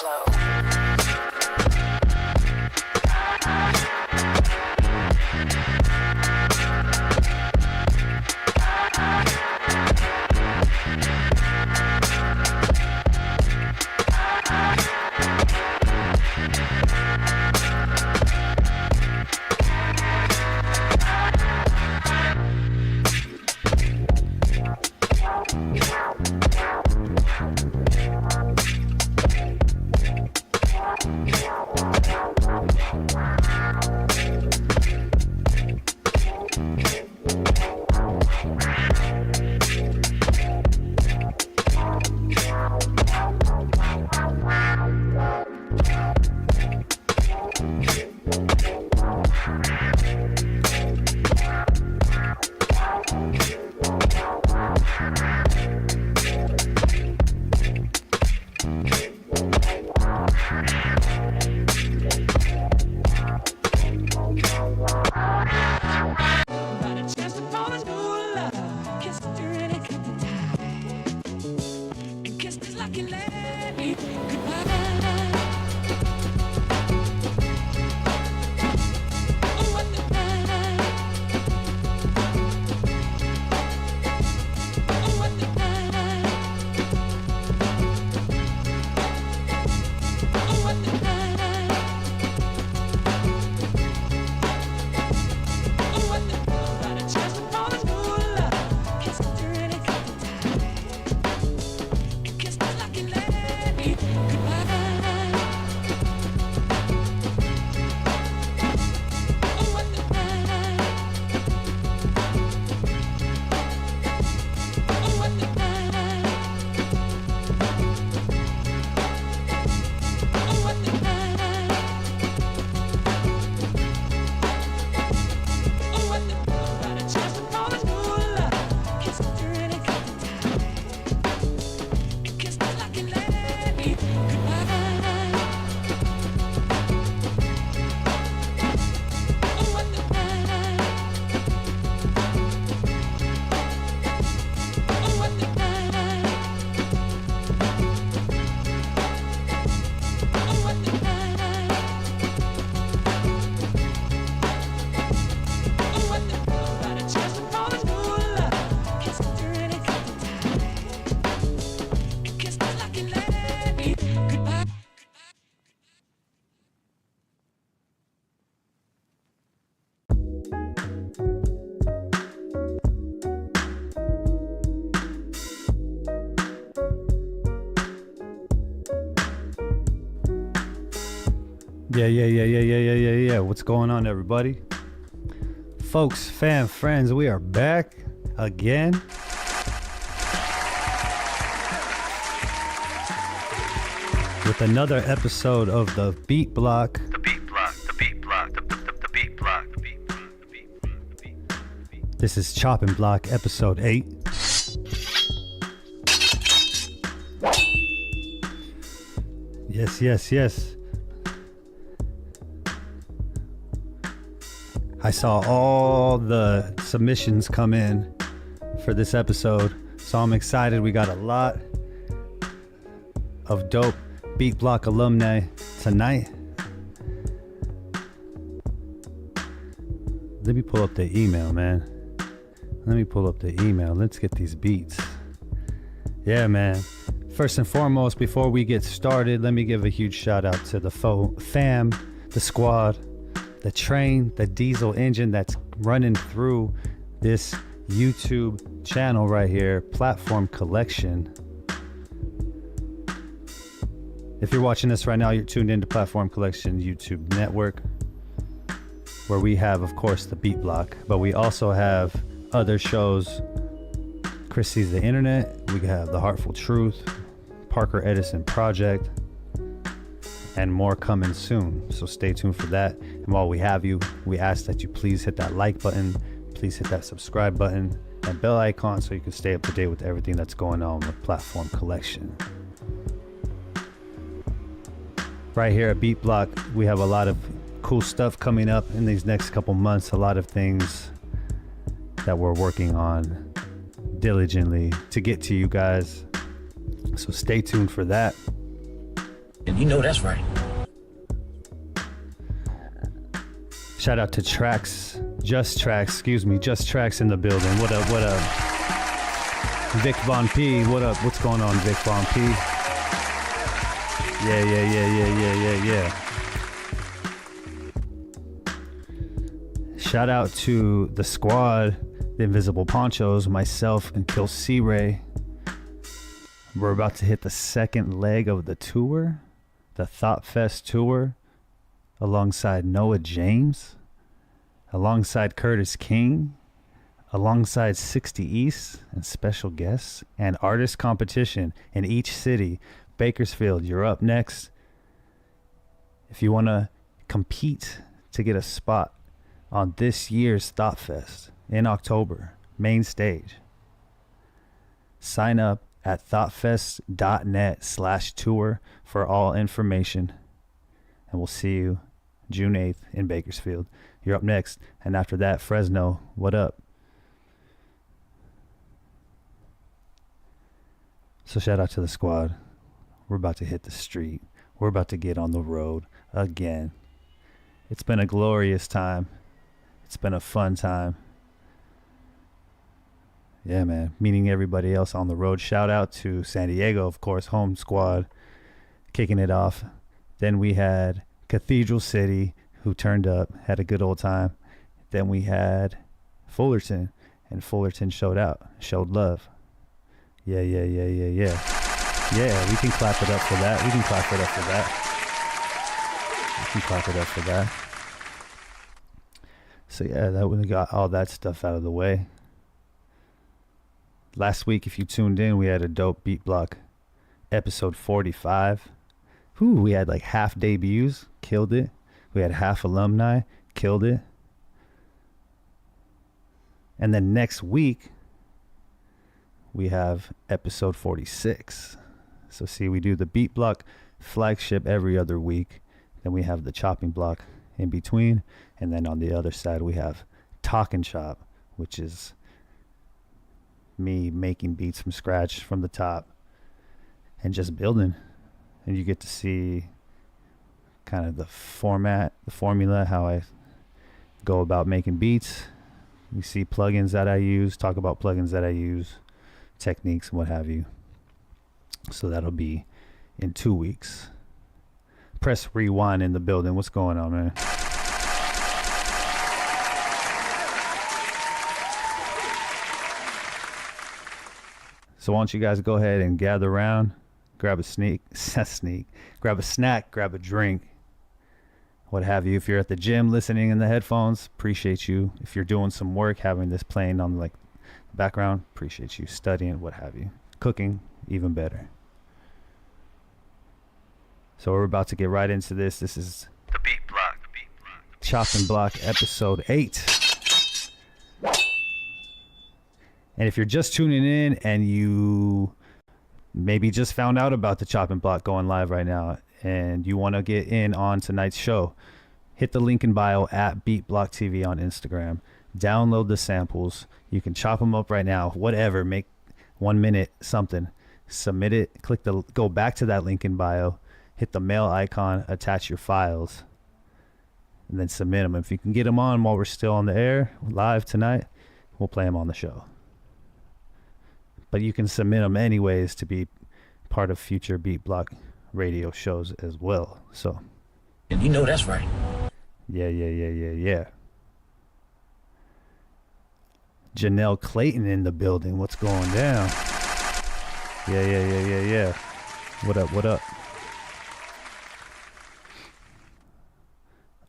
Flo. Yeah. What's going on, everybody? Folks, fam, friends, we are back again. With another episode of the Beat Block. This is Chopping Block, episode 8. Yes. I saw all the submissions come in for this episode, so I'm excited. We got a lot of dope Beat Block alumni tonight. Let me pull up the email, man. Let's get these beats. Yeah, man. First and foremost, before we get started, let me give a huge shout out to the fam, the squad, the train, the diesel engine that's running through this YouTube channel right here, Platform Collection. If you're watching this right now, you're tuned into Platform Collection YouTube network, where we have, of course, the Beat Block, but we also have other shows. Chris Sees the Internet, we have The Heartful Truth, Parker Edison Project, and more coming soon, so stay tuned for that. And while we have you, we ask that you please hit that like button, please hit that subscribe button and bell icon so you can stay up to date with everything that's going on with Platform Collection. Right here at Beat Block, we have a lot of cool stuff coming up in these next couple months, a lot of things that we're working on diligently to get to you guys, so stay tuned for that. And you know that's right. Shout out to Just Tracks in the building. What up, what up? Vic Von P, what up? What's going on, Vic Von P? Yeah. Shout out to the squad, the Invisible Ponchos, myself, and Kill C-Ray. We're about to hit the second leg of the tour, the Thought Fest tour, alongside Noah James, alongside Curtis King, alongside 60 East, and special guests, and artist competition in each city. Bakersfield, you're up next. If you want to compete to get a spot on this year's Thought Fest in October, main stage, sign up at thoughtfest.net/tour for all information. And we'll see you June 8th in Bakersfield. You're up next. And after that, Fresno, what up? So shout out to the squad. We're about to hit the street. We're about to get on the road again. It's been a glorious time. It's been a fun time. Yeah, man. Meeting everybody else on the road. Shout out to San Diego, of course, home squad, kicking it off. Then we had Cathedral City, who turned up, had a good old time. Then we had Fullerton, and Fullerton showed out, showed love. Yeah. Yeah, we can clap it up for that. We can clap it up for that. So yeah, that we got all that stuff out of the way. Last week, if you tuned in, we had a dope beat block, episode 45. We had like half debuts, killed it. We had half alumni, killed it. And then next week, we have episode 46. So see, we do the beat block flagship every other week. Then we have the chopping block in between. And then on the other side, we have Talk and Chop, which is me making beats from scratch from the top and just building. And you get to see kind of the format, the formula, how I go about making beats. You see plugins that I use, talk about plugins that I use, techniques and what have you. So that'll be in 2 weeks. Press rewind in the building. What's going on, man? So why don't you guys go ahead and gather around, grab a grab a snack, grab a drink, what have you. If you're at the gym listening in the headphones, appreciate you. If you're doing some work, having this playing on like the background, appreciate you. Studying, what have you. Cooking, even better. So we're about to get right into this. This is the Beat Block. Chopping Block episode 8. And if you're just tuning in and you maybe just found out about the Chopping Block going live right now and you want to get in on tonight's show, hit the link in bio at BeatBlock TV on Instagram. Download the samples. You can chop them up right now. Whatever. Make 1 minute something. Submit it. Go back to that link in bio. Hit the mail icon. Attach your files. And then submit them. If you can get them on while we're still on the air live tonight, we'll play them on the show. But you can submit them anyways to be part of future Beat Block radio shows as well. So, and you know that's right. Yeah. Janelle Clayton in the building. What's going down? Yeah. What up?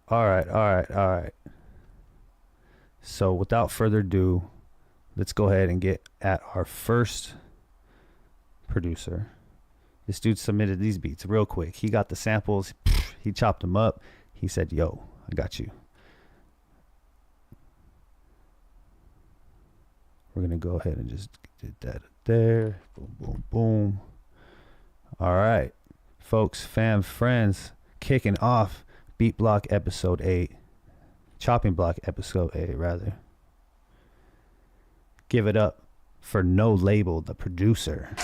All right. So without further ado, let's go ahead and get at our first producer. This dude submitted these beats real quick. He got the samples. He chopped them up. He said, yo, I got you. We're going to go ahead and just get that there. Boom. All right. Folks, fam, friends, kicking off Beat Block episode 8. Chopping Block episode 8, rather. Give it up for No Label, the producer.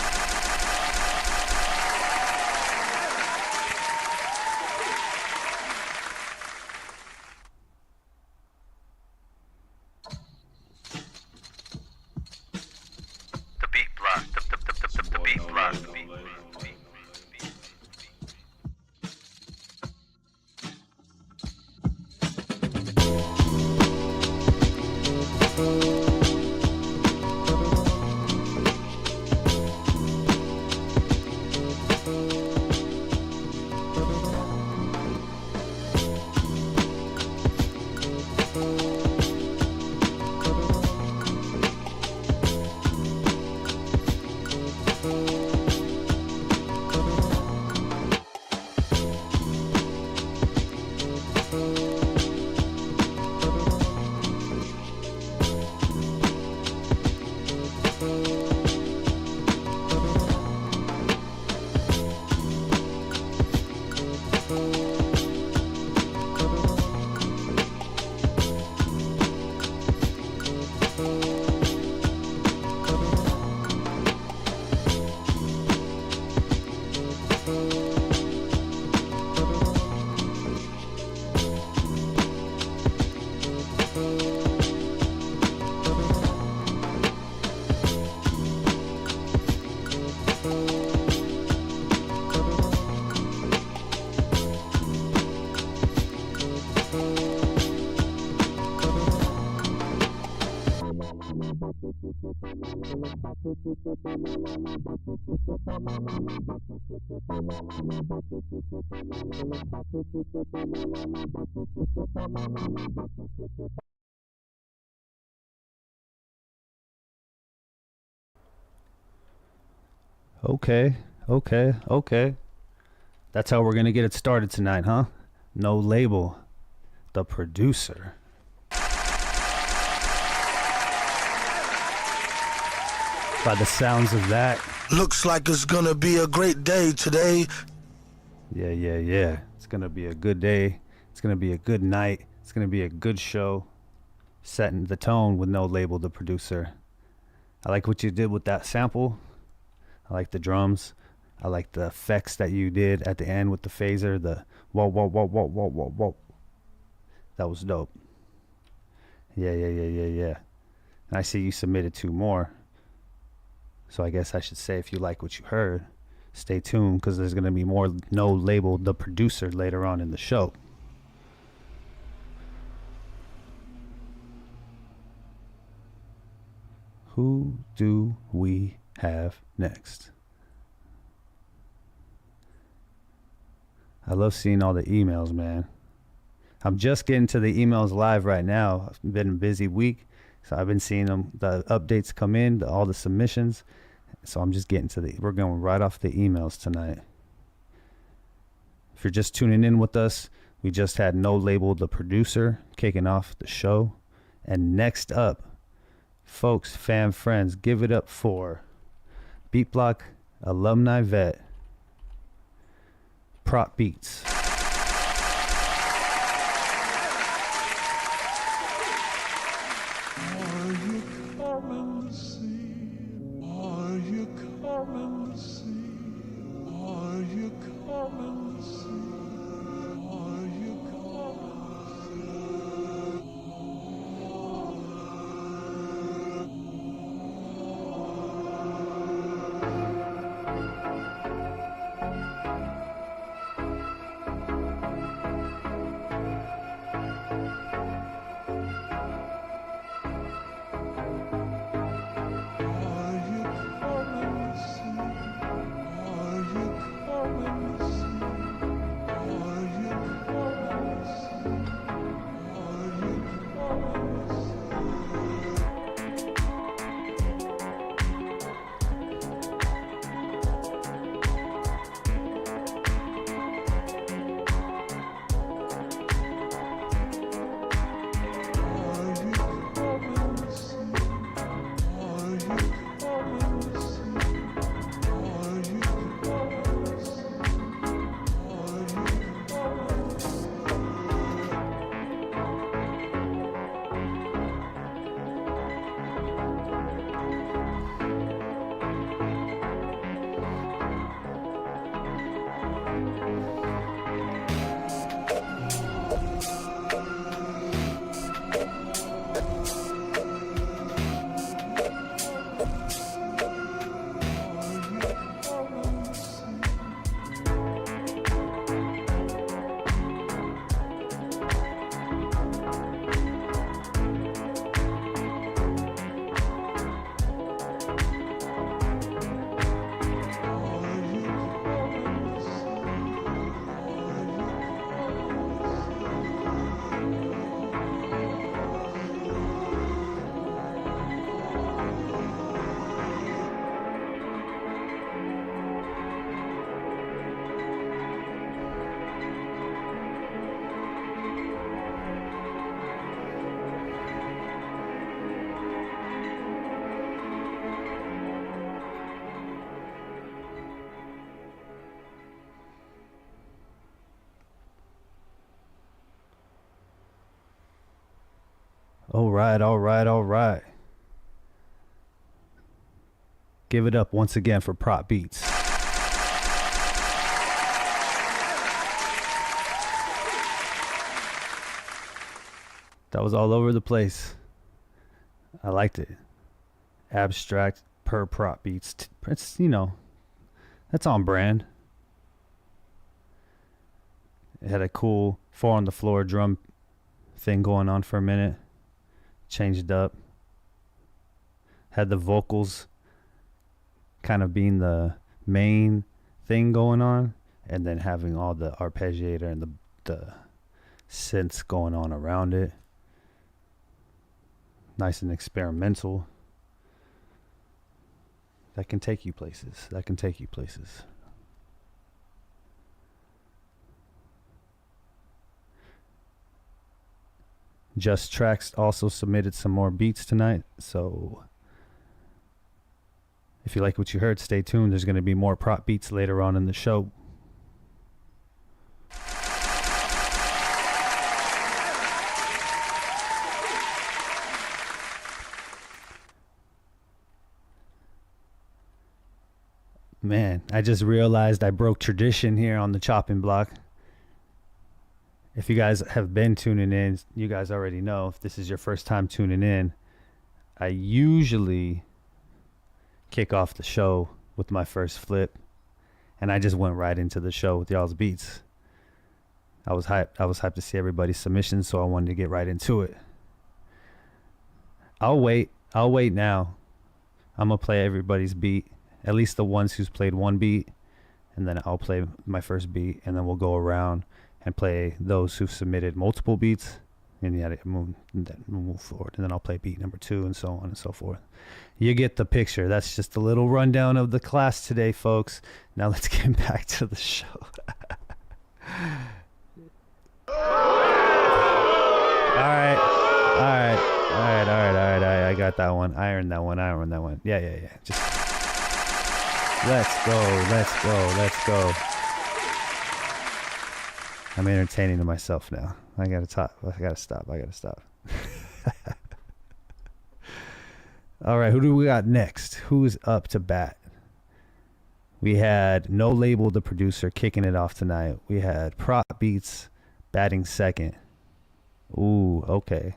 Okay, okay. That's how we're gonna get it started tonight, huh? No Label, the producer. By the sounds of that. Looks like it's gonna be a great day today. Yeah. It's gonna be a good day. It's gonna be a good night. It's gonna be a good show. Setting the tone with No Label, the producer. I like what you did with that sample. I like the drums. I like the effects that you did at the end with the phaser. The whoa, whoa, whoa, whoa, whoa, whoa, whoa. That was dope. Yeah. And I see you submitted 2 more. So I guess I should say, if you like what you heard, stay tuned, because there's going to be more No Label, the producer, later on in the show. Who do we have next? I love seeing all the emails, man. I'm just getting to the emails live right now. It's been a busy week, so I've been seeing them, the updates come in, all the submissions. So I'm just getting to we're going right off the emails tonight. If you're just tuning in with us, we just had No Label, the producer, kicking off the show. And next up, folks, fam, friends, give it up for Beatblock alumni vet, Prop Beats. All right. Give it up once again for Prop Beats. That was all over the place. I liked it. Abstract per Prop Beats. It's, that's on brand. It had a cool 4 on the floor drum thing going on for a minute. Changed up. Had the vocals kind of being the main thing going on, and then having all the arpeggiator and the synths going on around it. Nice and experimental. That can take you places. That can take you places. Just Tracks also submitted some more beats tonight, so if you like what you heard, stay tuned. There's going to be more prop beats later on in the show. Man, I just realized I broke tradition here on the chopping block. If you guys have been tuning in, you guys already know. If this is your first time tuning in, I usually kick off the show with my first flip, and I just went right into the show with y'all's beats. I was hyped to see everybody's submissions, so I wanted to get right into it. I'll wait now. I'm gonna play everybody's beat, at least the ones who's played one beat, and then I'll play my first beat, and then we'll go around and play those who've submitted multiple beats, and move forward. And then I'll play beat number 2, and so on and so forth. You get the picture. That's just a little rundown of the class today, folks. Now let's get back to the show. All right. I got that one. I earned that one. Yeah. Just let's go. I'm entertaining to myself now. I gotta stop. All right, who do we got next? Who's up to bat? We had No Label, the producer, kicking it off tonight. We had Prop Beats batting second. Ooh, okay.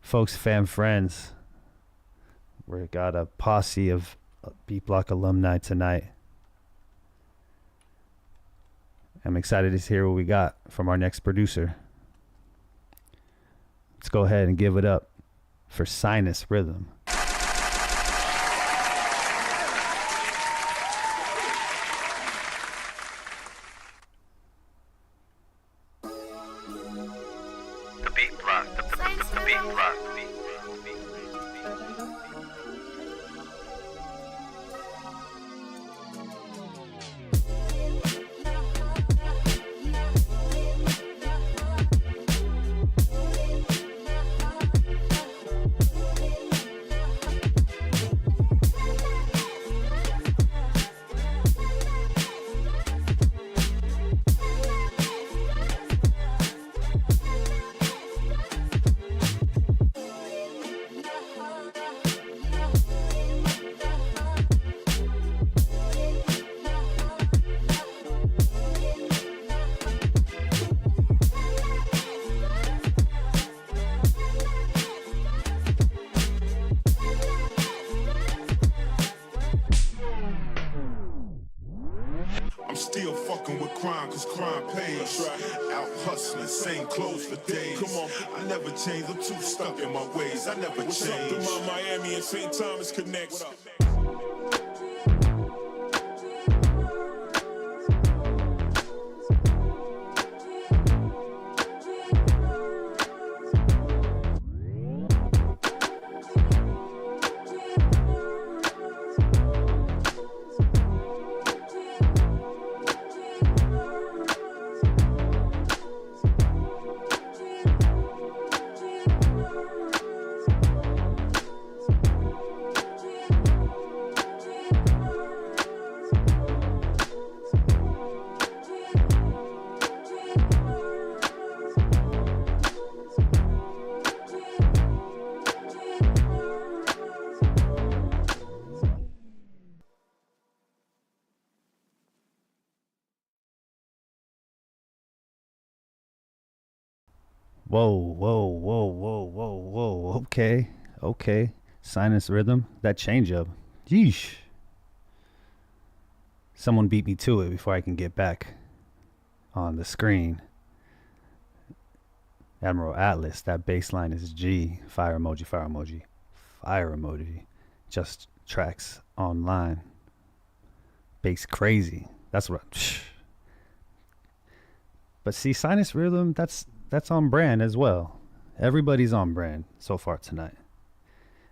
Folks, fam, friends, we got a posse of Beat Block alumni tonight. I'm excited to hear what we got from our next producer. Let's go ahead and give it up for Sinus Rhythm. The beat block, the beat block. Still fucking with crime, cause crime pays. Out hustling, same clothes for days. Come on, I never change, I'm too stuck in my ways. I never change. What's up to my Miami and St. Thomas connects? Whoa. Okay. Sinus Rhythm. That changeup. Yeesh. Someone beat me to it before I can get back on the screen. Admiral Atlas. That bass line is G. Fire emoji. just tracks online. Bass crazy. That's what. But see, Sinus Rhythm, that's on brand as well. Everybody's on brand so far tonight.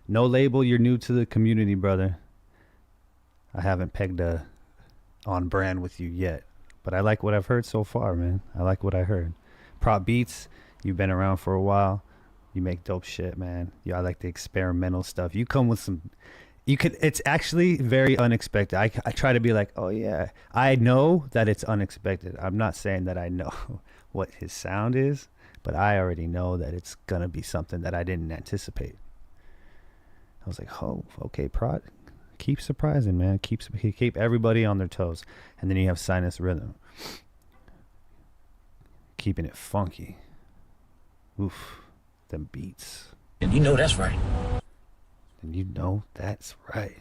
No label, you're new to the community, brother. I haven't pegged a on brand with you yet, but I like what I've heard so far, man. I like what I heard. Prop Beats, you've been around for a while. You make dope shit, man. Yeah, I like the experimental stuff. You come with some. It's actually very unexpected. I try to be like, oh yeah, I know that it's unexpected. I'm not saying that I know what his sound is, but I already know that it's gonna be something that I didn't anticipate. I was like, oh, okay, Prod, keep surprising, man. Keep everybody on their toes. And then you have Sinus Rhythm, keeping it funky. Oof, them beats. And you know that's right. And you know that's right.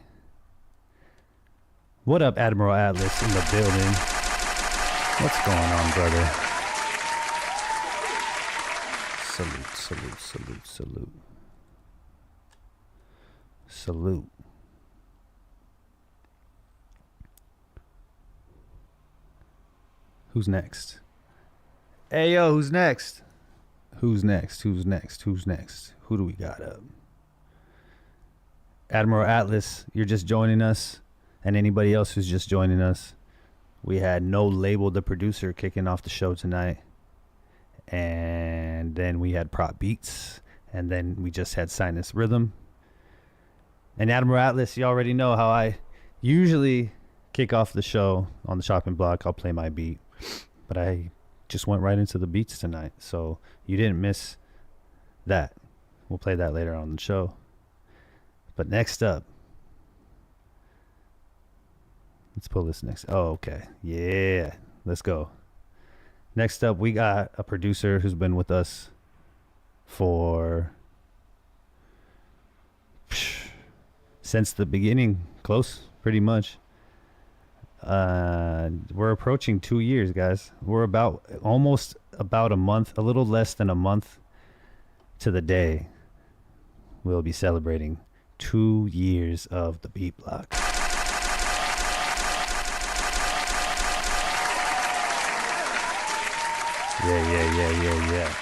What up, Admiral Atlas in the building? What's going on, brother? Salute, salute, salute, salute. Salute. Who's next? Hey, yo, who's next? Who's next? Who's next? Who's next? Who do we got up? Admiral Atlas, you're just joining us. And anybody else who's just joining us. We had No Label, the producer, kicking off the show tonight. And then we had Prop Beats. And then we just had Sinus Rhythm. And Admiral Atlas, you already know how I usually kick off the show on the chopping block. I'll play my beat. But I just went right into the beats tonight. So you didn't miss that. We'll play that later on the show. But next up. Let's pull this next. Oh, okay. Yeah. Let's go. Next up, we got a producer who's been with us for since the beginning, close, pretty much. We're approaching 2 years, guys. We're almost about a month, a little less than a month to the day. We'll be celebrating 2 years of the Beat Block. Yeah.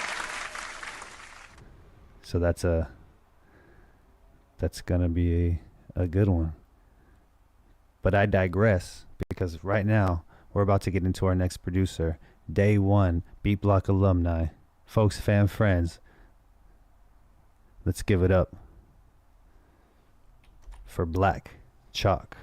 So that's gonna be a good one. But I digress, because right now we're about to get into our next producer, Day One, Beat Block alumni, folks, fam, friends. Let's give it up for Black Chalk.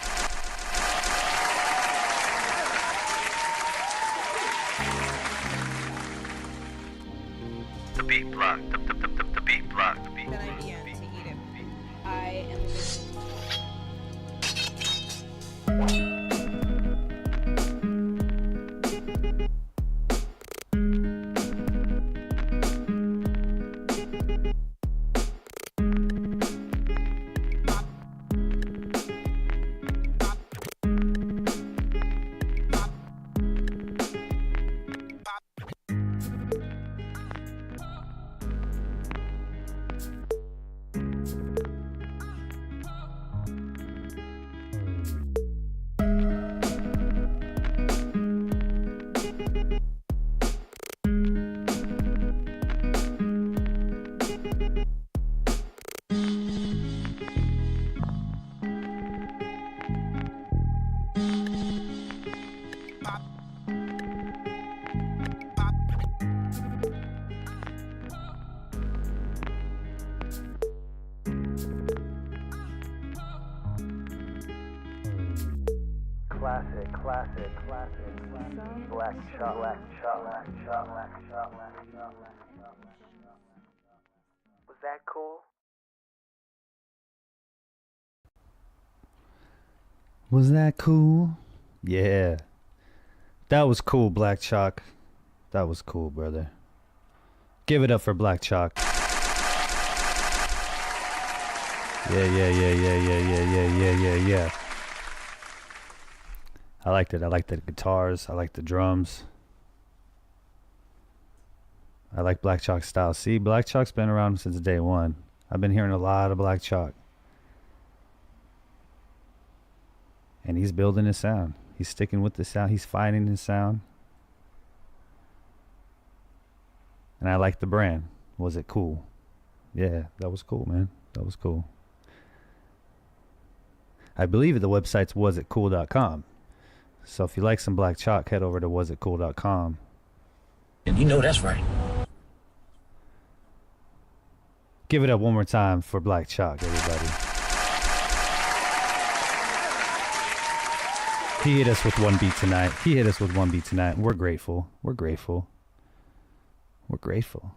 The beat block, the beat block, the beat. Then I began to eat it. I am listening. Classic. Black Chalk. Was that cool? Was that cool? Yeah. That was cool, Black Chalk. That was cool, brother. Give it up for Black Chalk. Yeah. I liked it. I liked the guitars. I liked the drums. I like Black Chalk's style. See, Black Chalk's been around since day one. I've been hearing a lot of Black Chalk. And he's building his sound. He's sticking with the sound. He's finding his sound. And I like the brand. Was it cool? Yeah, that was cool, man. That was cool. I believe the website's wasitcool.com. So if you like some Black Chalk, head over to wasitcool.com. And you know that's right. Give it up one more time for Black Chalk, everybody. He hit us with one beat tonight. We're grateful. We're grateful. We're grateful.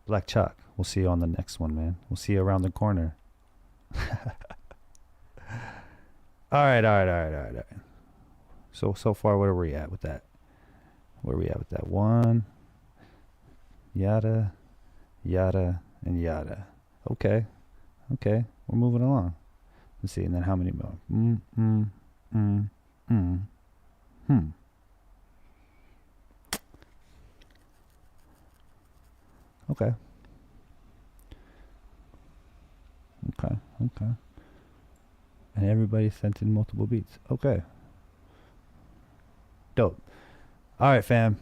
Black Chalk. We'll see you on the next one, man. We'll see you around the corner. All right. So far, where are we at with that? One, yada, and yada. Okay. We're moving along. Let's see, and then how many more? Okay. And everybody sent in multiple beats. Okay. Dope. All right, fam.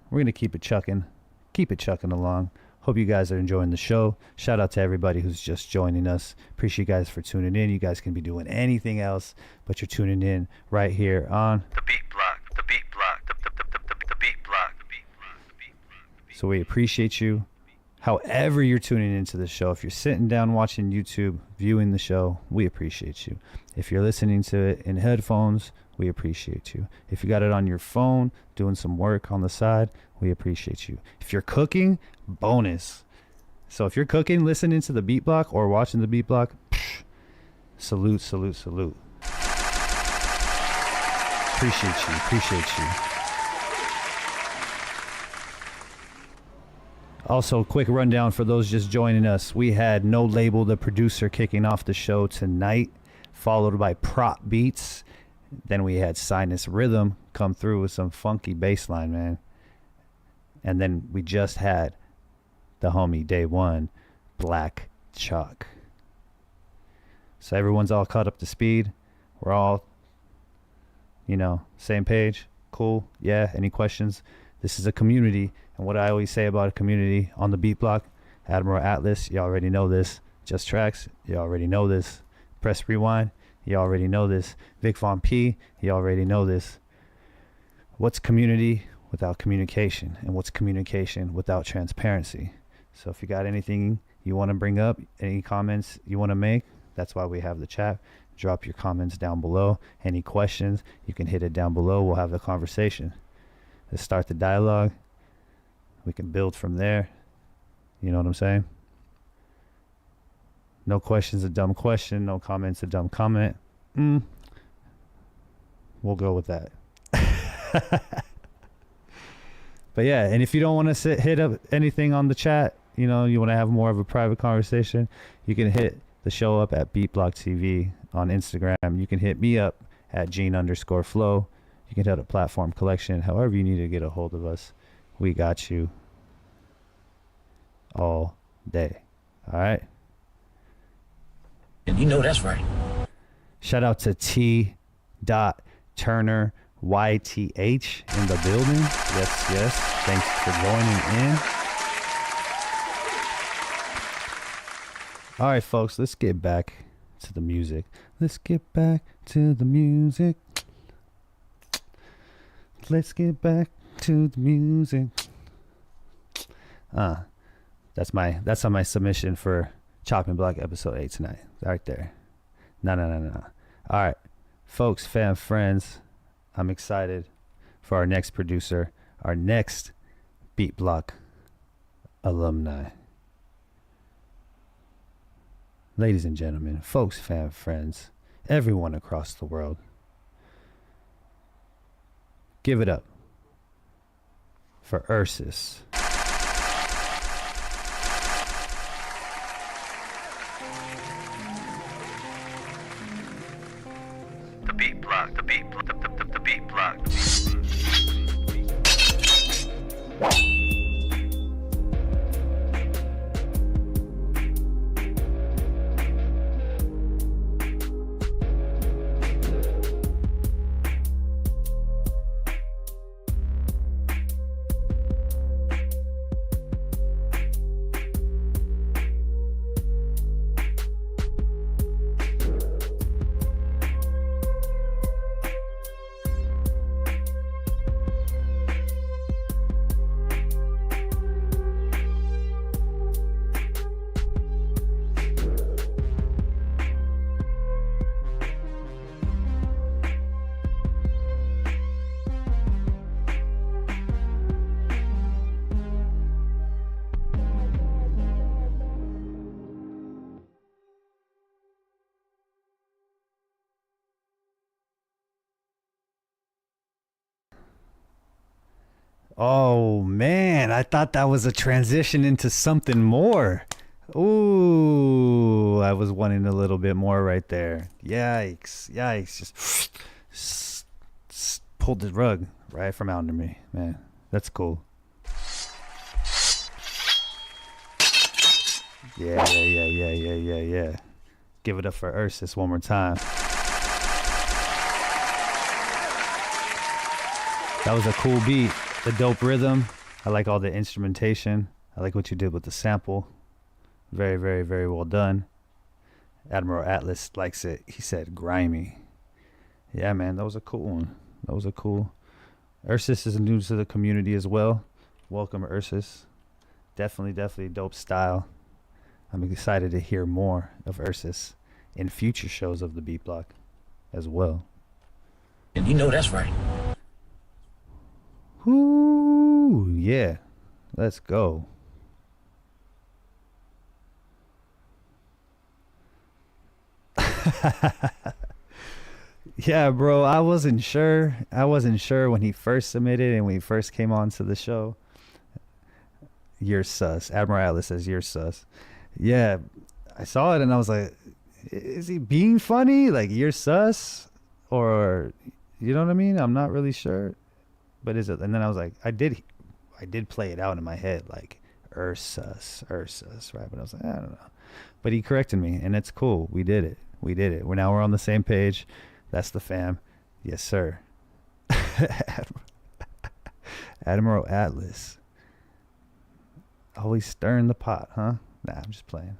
We're going to keep it chucking. Keep it chucking along. Hope you guys are enjoying the show. Shout out to everybody who's just joining us. Appreciate you guys for tuning in. You guys can be doing anything else, but you're tuning in right here on The Beat Block. The Beat Block. The Beat Block. The Beat Block. So we appreciate you. However you're tuning into the show, if you're sitting down watching YouTube, viewing the show, we appreciate you. If you're listening to it in headphones, we appreciate you. If you got it on your phone, doing some work on the side, we appreciate you. If you're cooking, bonus. So if you're cooking, listening to the Beat Block or watching the Beat Block, salute. Appreciate you. Also, quick rundown for those just joining us. We had No Label, the producer, kicking off the show tonight, followed by Prop Beats. Then we had Sinus Rhythm come through with some funky bass line, man. And then we just had the homie Day One, Black Chalk. So everyone's all caught up to speed. We're all, same page. Cool. Yeah. Any questions? This is a community. And what I always say about a community on the Beat Block, Admiral Atlas, you already know this. Just Tracks, you already know this. Press Rewind, you already know this. Vic Von P, you already know this. What's community without communication? And what's communication without transparency? So if you got anything you want to bring up, any comments you want to make, that's why we have the chat. Drop your comments down below. Any questions, you can hit it down below. We'll have the conversation. Let's start the dialogue. We can build from there. You know what I'm saying? No question's a dumb question. No comment's a dumb comment. We'll go with that. But yeah, and if you don't want to hit up anything on the chat, you want to have more of a private conversation, you can hit the show up at Beatblock TV on Instagram. You can hit me up at Gene_Flo. You can hit up Platform Collection. However you need to get a hold of us, we got you all day. All right? And you know that's right. Shout out to T. Turner YTH in the building. Yes. Thanks for joining in. All right, folks, let's get back to the music. Let's get back to the music. That's on my submission for Chopping Block episode 8 tonight. Right there. No. All right, folks, fam, friends, I'm excited for our next producer, our next Beat Block alumni. Ladies and gentlemen, folks, fam, friends, everyone across the world, give it up for Ursus. The Beat Block. The Beat Block. The Beat Block. Oh man, I thought that was a transition into something more. Ooh, I was wanting a little bit more right there. Yikes, yikes. Just pulled the rug right from under me. Man, that's cool. Yeah. Give it up for Ursus one more time. That was a cool beat. The dope rhythm. I like all the instrumentation. I like what you did with the sample. Very, very, very well done. Admiral Atlas likes it. He said grimy. Yeah, man, that was a cool one. That was a cool. Ursus is new to the community as well. Welcome, Ursus. Definitely dope style. I'm excited to hear more of Ursus in future shows of the Beat Block as well. And you know that's right. Ooh, yeah. Let's go. Yeah, bro, I wasn't sure. When he first submitted and when he first came on to the show. You're sus. Admiral Atlas says you're sus. Yeah, I saw it and I was like, is he being funny? Like, you're sus? Or, you know what I mean? I'm not really sure. But is it? And then I was like, I did play it out in my head, like Ursus, right? But I was like, I don't know. But he corrected me, and it's cool. We did it. We're on the same page. That's the fam. Yes, sir. Admiral Atlas. Always stirring the pot, huh? Nah, I'm just playing.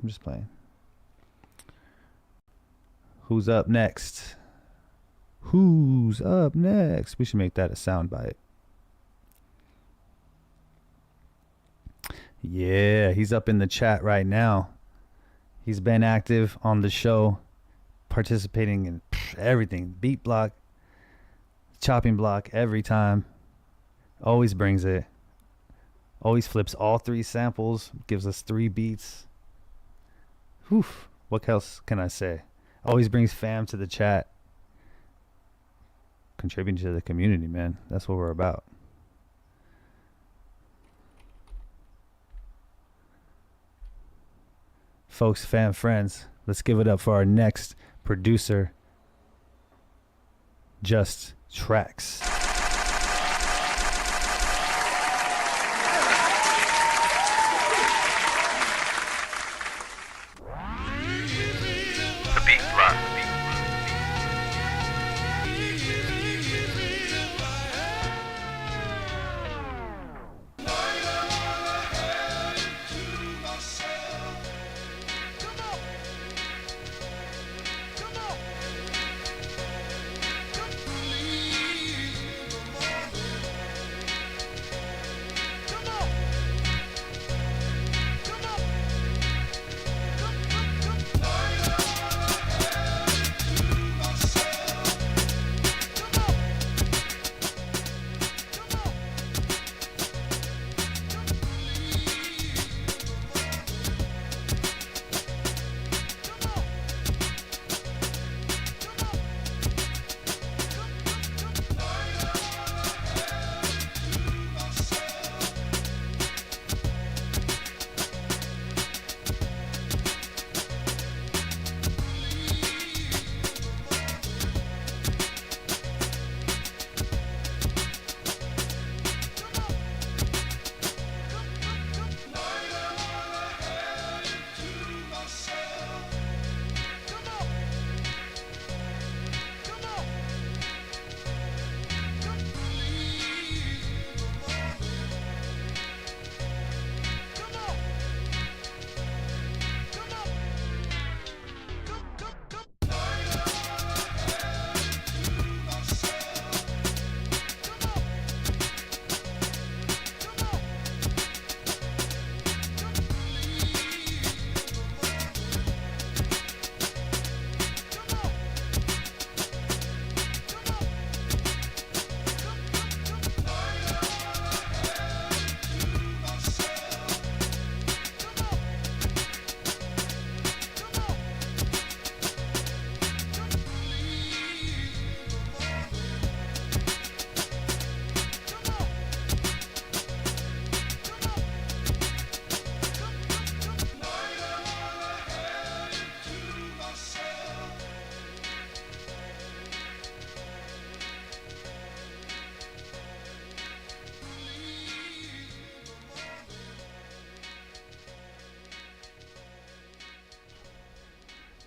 Who's up next? We should make that a soundbite. Yeah, he's up in the chat right now. He's been active on the show, participating in everything. Beat block, chopping block every time. Always brings it. Always flips all 3 samples. Gives us 3 beats. Whew. What else can I say? Always brings fam to the chat. Contributing to the community, man. That's what we're about. Folks, fam, friends, let's give it up for our next producer, Just Tracks. The Beat Block.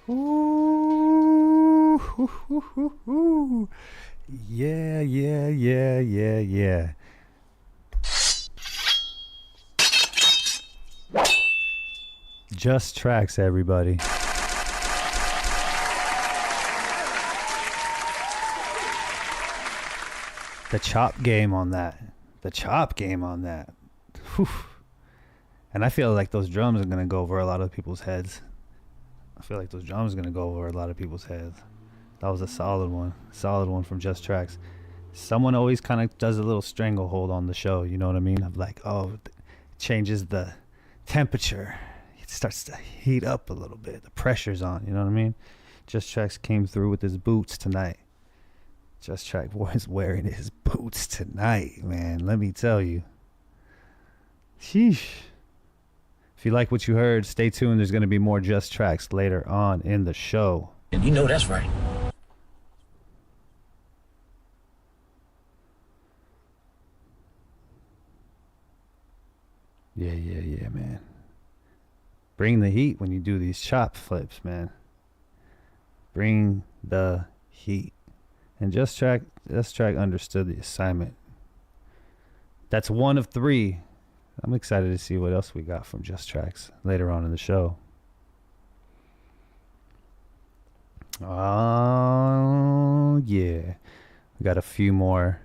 Ooh, hoo, hoo, hoo, hoo. Yeah, yeah, yeah, yeah, yeah. Just Tracks, everybody. The chop game on that. The chop game on that. Whew. And I feel like those drums are going to go over a lot of people's heads. That was a solid one. Solid one from Just Tracks. Someone always kind of does a little stranglehold on the show, you know what I mean? Of like, oh, it changes the temperature. It starts to heat up a little bit. The pressure's on, you know what I mean? Just Tracks came through with his boots tonight. Just Track was wearing his boots tonight, man. Let me tell you. Sheesh. If you like what you heard, stay tuned. There's going to be more Just Tracks later on in the show. And you know that's right. Yeah, man. Bring the heat when you do these chop flips, man. Bring the heat. And Just Track understood the assignment. That's one of 3. I'm excited to see what else we got from Just Tracks later on in the show. Oh, yeah. We got a few more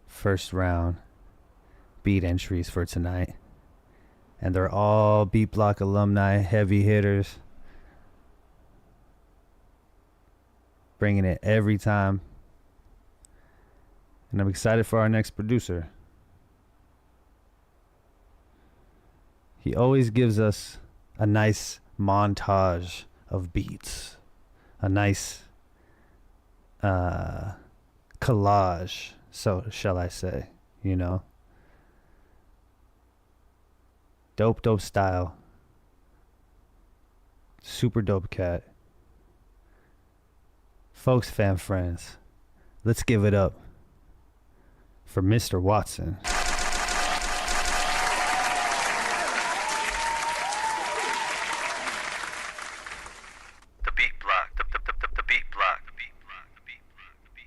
first round beat entries for tonight. And they're all Beat Block alumni, heavy hitters. Bringing it every time. And I'm excited for our next producer. He always gives us a nice montage of beats. A nice collage, so shall I say, you know. Dope style. Super dope cat. Folks, fam, friends, let's give it up for Mr. Watson. The beat block. The beat block. The beat block. The beat block. The beat block. The beat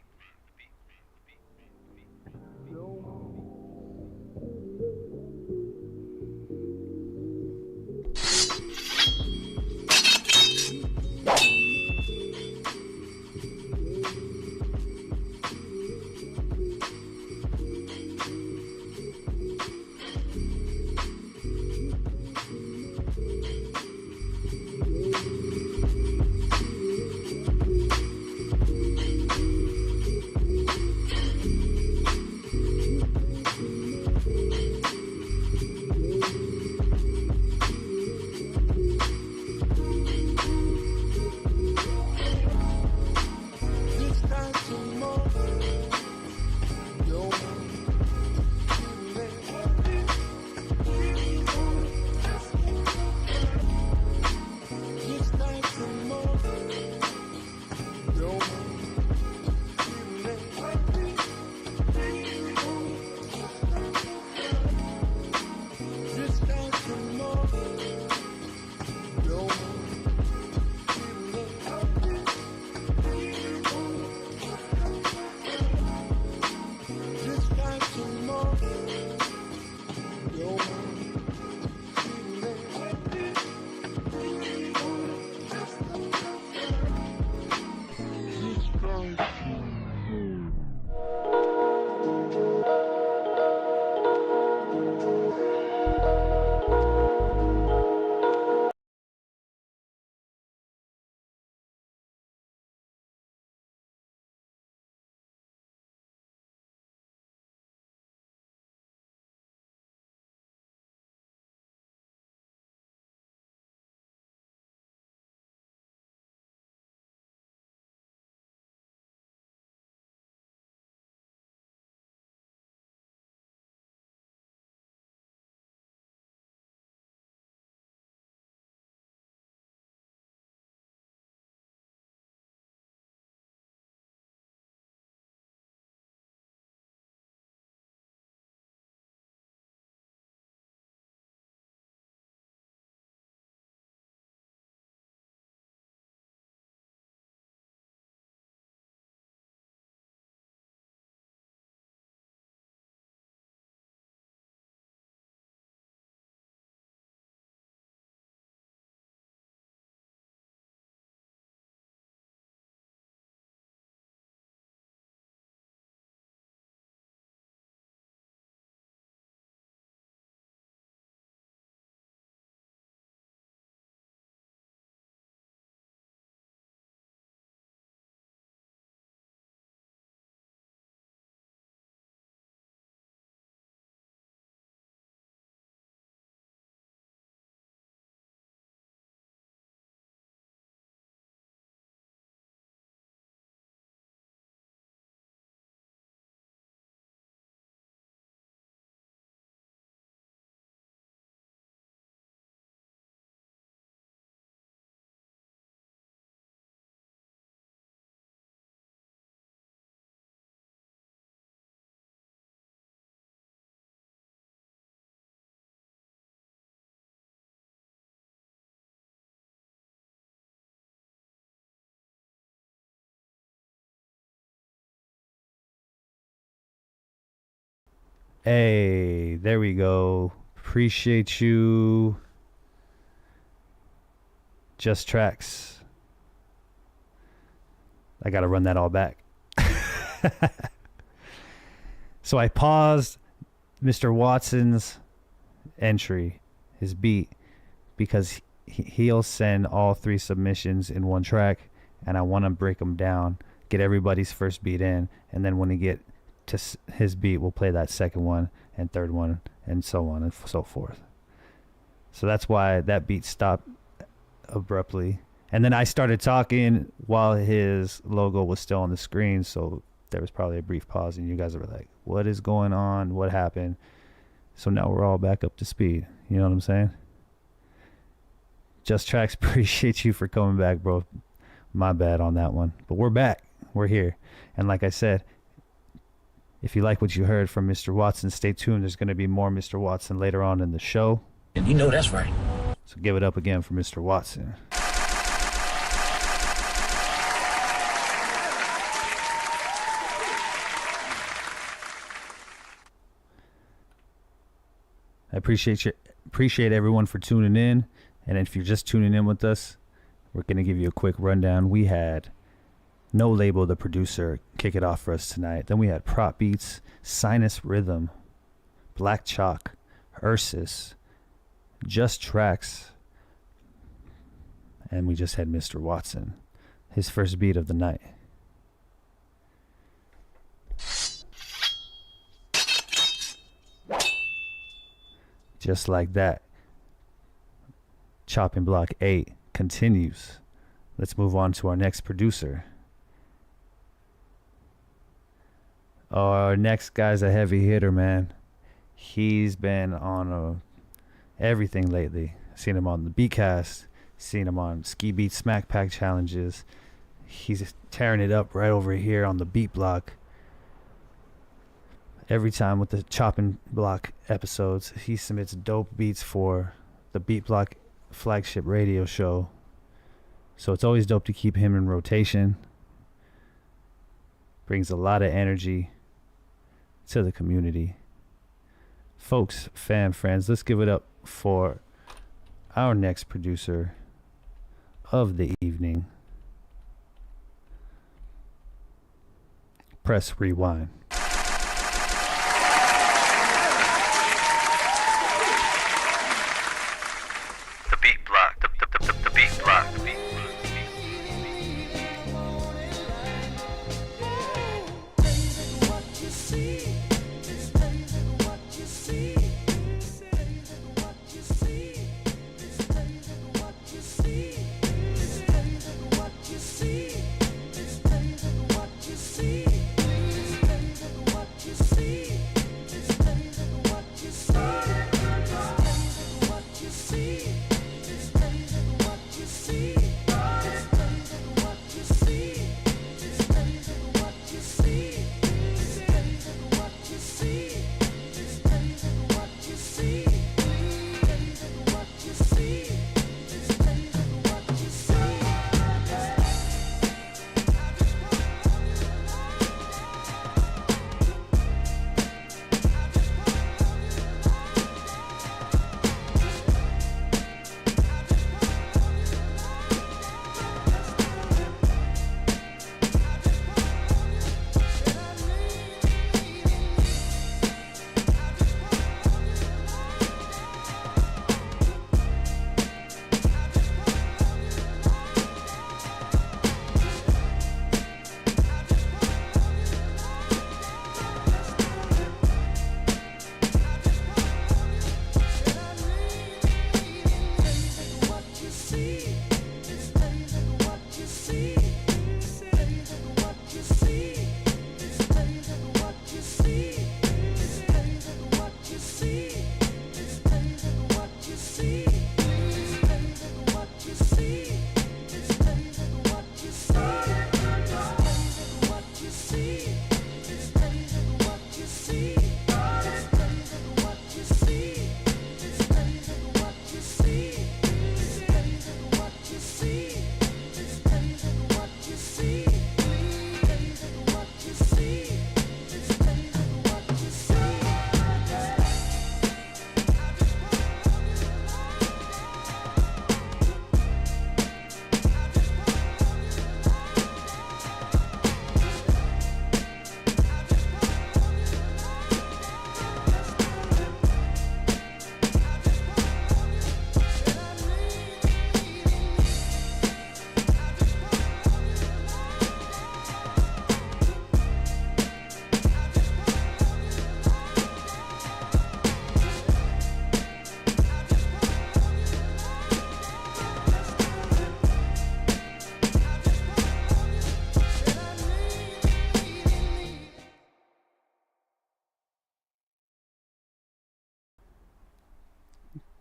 Hey, there we go. Appreciate you. Just Tracks. I got to run that all back. So I paused Mr. Watson's entry, his beat, because he'll send all 3 submissions in one track, and I want to break them down, get everybody's first beat in, and then when we get to his beat, we'll play that second one and third one, and so on and so forth. So that's why that beat stopped abruptly. And then I started talking while his logo was still on the screen, so there was probably a brief pause, and you guys were like, what is going on? What happened? So now we're all back up to speed. You know what I'm saying? Just Tracks, appreciate you for coming back, bro. My bad on that one. But we're back. We're here. And like I said, if you like what you heard from Mr. Watson, stay tuned. There's going to be more Mr. Watson later on in the show. And you know that's right. So give it up again for Mr. Watson. I appreciate everyone for tuning in. And if you're just tuning in with us, we're going to give you a quick rundown. We had No Label, the producer, kick it off for us tonight. Then we had Prop Beats, Sinus Rhythm, Black Chalk, Ursus, Just Tracks, and we just had Mr. Watson, his first beat of the night. Just like that, Chopping Block 8 continues. Let's move on to our next producer. Our next guy's a heavy hitter, man. He's been on everything lately. Seen him on the Beatcast, seen him on Ski Beat Smack Pack challenges. He's tearing it up right over here on the Beat Block. Every time with the Chopping Block episodes, he submits dope beats for the Beat Block flagship radio show. So it's always dope to keep him in rotation. Brings a lot of energy to the community. Folks, fam, friends, let's give it up for our next producer of the evening. Press rewind. The beat block, the beat block.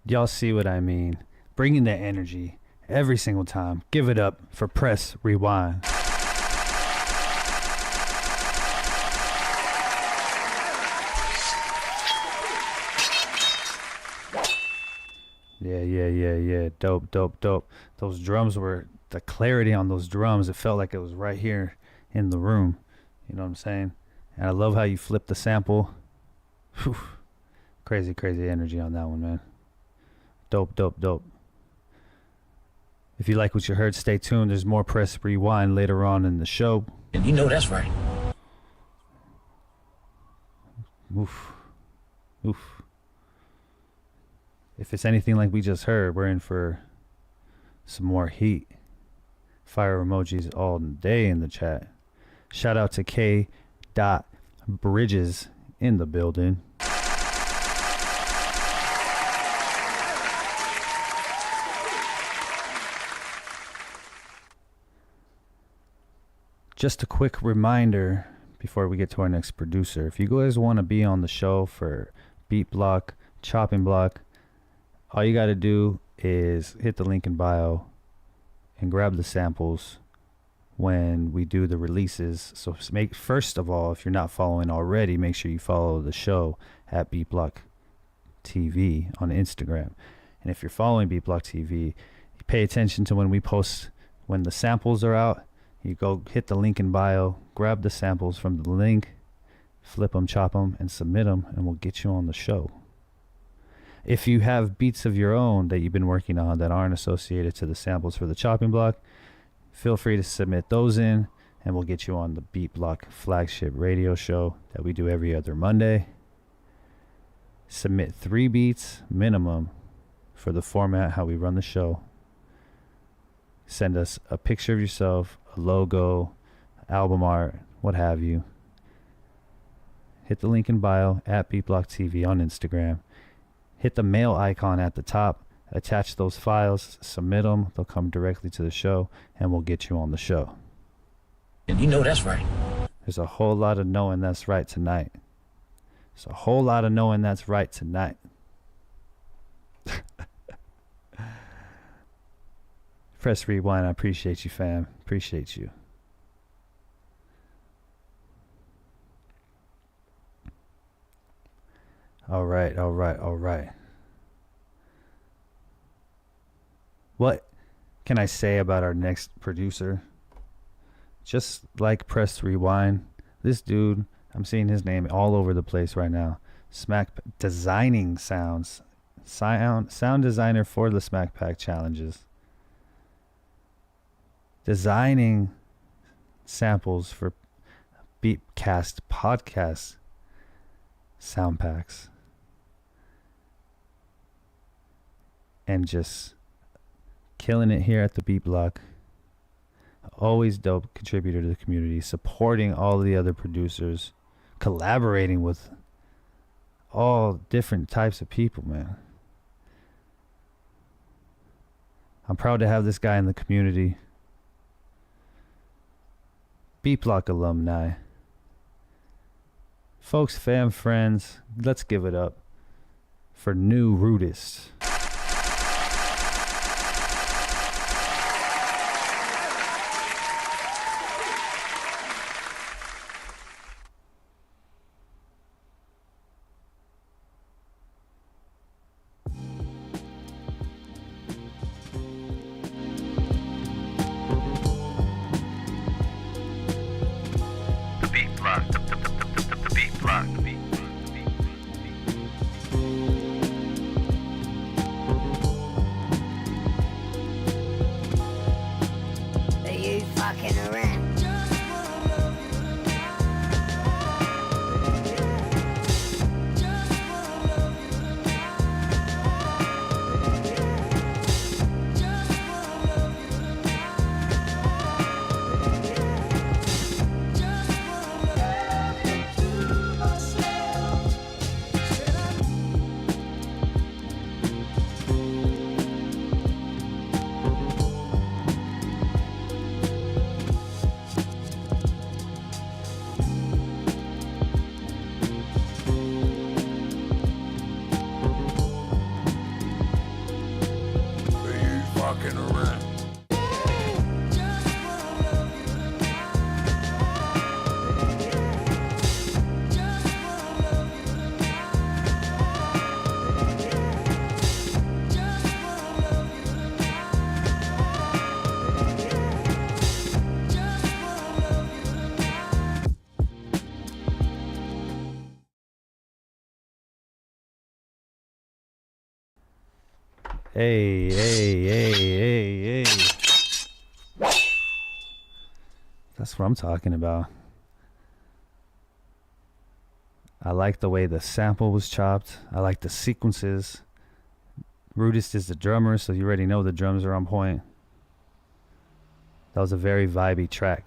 Y'all see what I mean? Bringing the energy every single time. Give it up for Press Rewind. Yeah. Dope. Those drums were, the clarity on those drums, it felt like it was right here in the room. You know what I'm saying? And I love how you flip the sample. Whew. Crazy energy on that one, man. Dope. If you like what you heard, stay tuned. There's more Press Rewind later on in the show. And you know that's right. Oof. If it's anything like we just heard, we're in for some more heat. Fire emojis all day in the chat. Shout out to K. Bridges in the building. Just a quick reminder before we get to our next producer. If you guys want to be on the show for Beat Block, Chopping Block, all you got to do is hit the link in bio and grab the samples when we do the releases. So first of all, if you're not following already, make sure you follow the show at Beat Block TV on Instagram. And if you're following Beat Block TV, you pay attention to when we post, when the samples are out. You go hit the link in bio, grab the samples from the link, flip them, chop them, and submit them, and we'll get you on the show. If you have beats of your own that you've been working on that aren't associated to the samples for the chopping block, feel free to submit those in, and we'll get you on the Beat Block flagship radio show that we do every other Monday. Submit 3 beats minimum for the format, how we run the show. Send us a picture of yourself, a logo, album art, what have you. Hit the link in bio at Beatblock TV on Instagram. Hit the mail icon at the top. Attach those files, submit them. They'll come directly to the show, and we'll get you on the show. And you know that's right. There's a whole lot of knowing that's right tonight. There's a whole lot of knowing that's right tonight. Press Rewind, I appreciate you, fam. Appreciate you. All right. What can I say about our next producer? Just like Press Rewind, this dude, I'm seeing his name all over the place right now. Designing sounds. Sound designer for the Smack Pack challenges. Designing samples for Beatcast podcast sound packs. And just killing it here at the Beat Block. Always dope contributor to the community, supporting all the other producers, collaborating with all different types of people, man. I'm proud to have this guy in the community. Beat Block alumni. Folks, fam, friends, let's give it up for New Rudist. Hey, hey, hey, hey, hey. That's what I'm talking about. I like the way the sample was chopped. I like the sequences. Rudist is the drummer, so you already know the drums are on point. That was a very vibey track.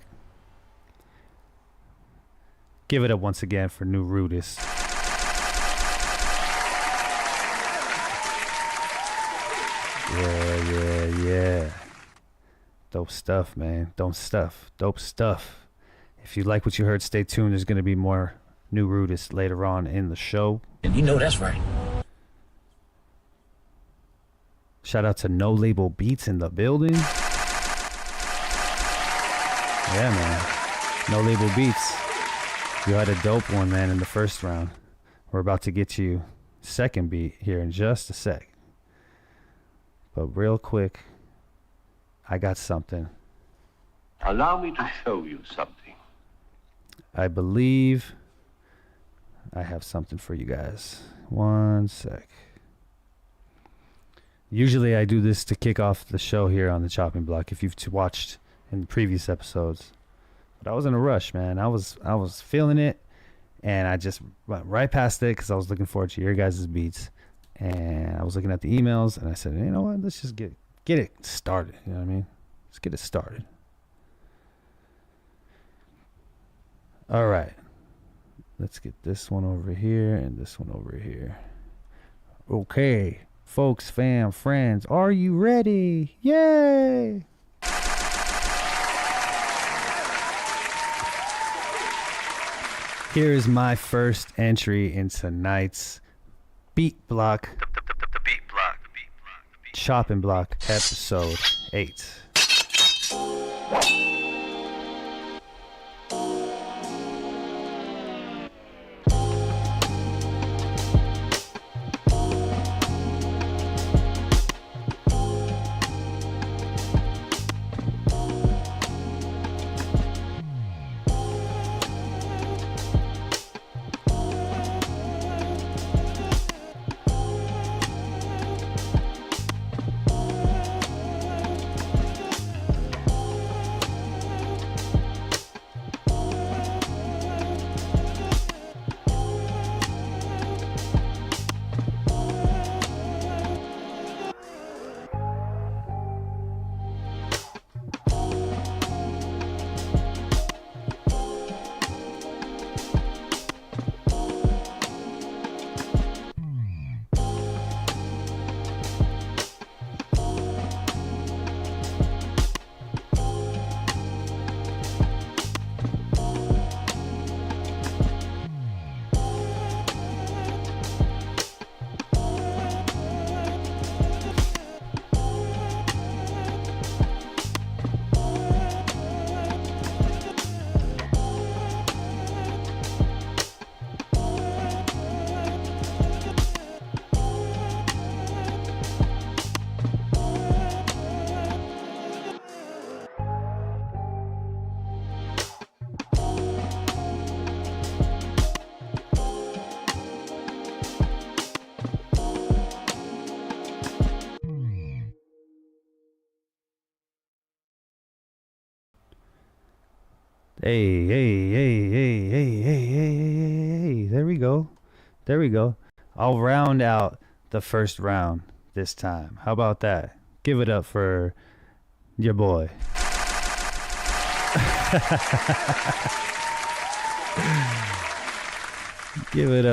Give it up once again for new Rudist. Yeah. Dope stuff, man. Dope stuff. If you like what you heard, stay tuned. There's going to be more new Rudist later on in the show. And you know that's right. Shout out to No Label Beats in the building. Yeah, man. No Label Beats. You had a dope one, man, in the first round. We're about to get you second beat here in just a sec. But real quick, I got something. Allow me to show you something. I believe I have something for you guys. One sec. Usually I do this to kick off the show here on the chopping block if you've watched in the previous episodes. But I was in a rush, man. I was feeling it, and I just went right past it because I was looking forward to your guys' beats. And I was looking at the emails, and I said, you know what? Let's just get it started. You know what I mean? Let's get it started. All right. Let's get this one over here and this one over here. Okay. Folks, fam, friends, are you ready? Yay! Here is my first entry in tonight's Beat Block, The beat block. Chopping Block, episode 8. Hey. There we go. I'll round out the first round this time. How about that? Give it up for your boy. Give it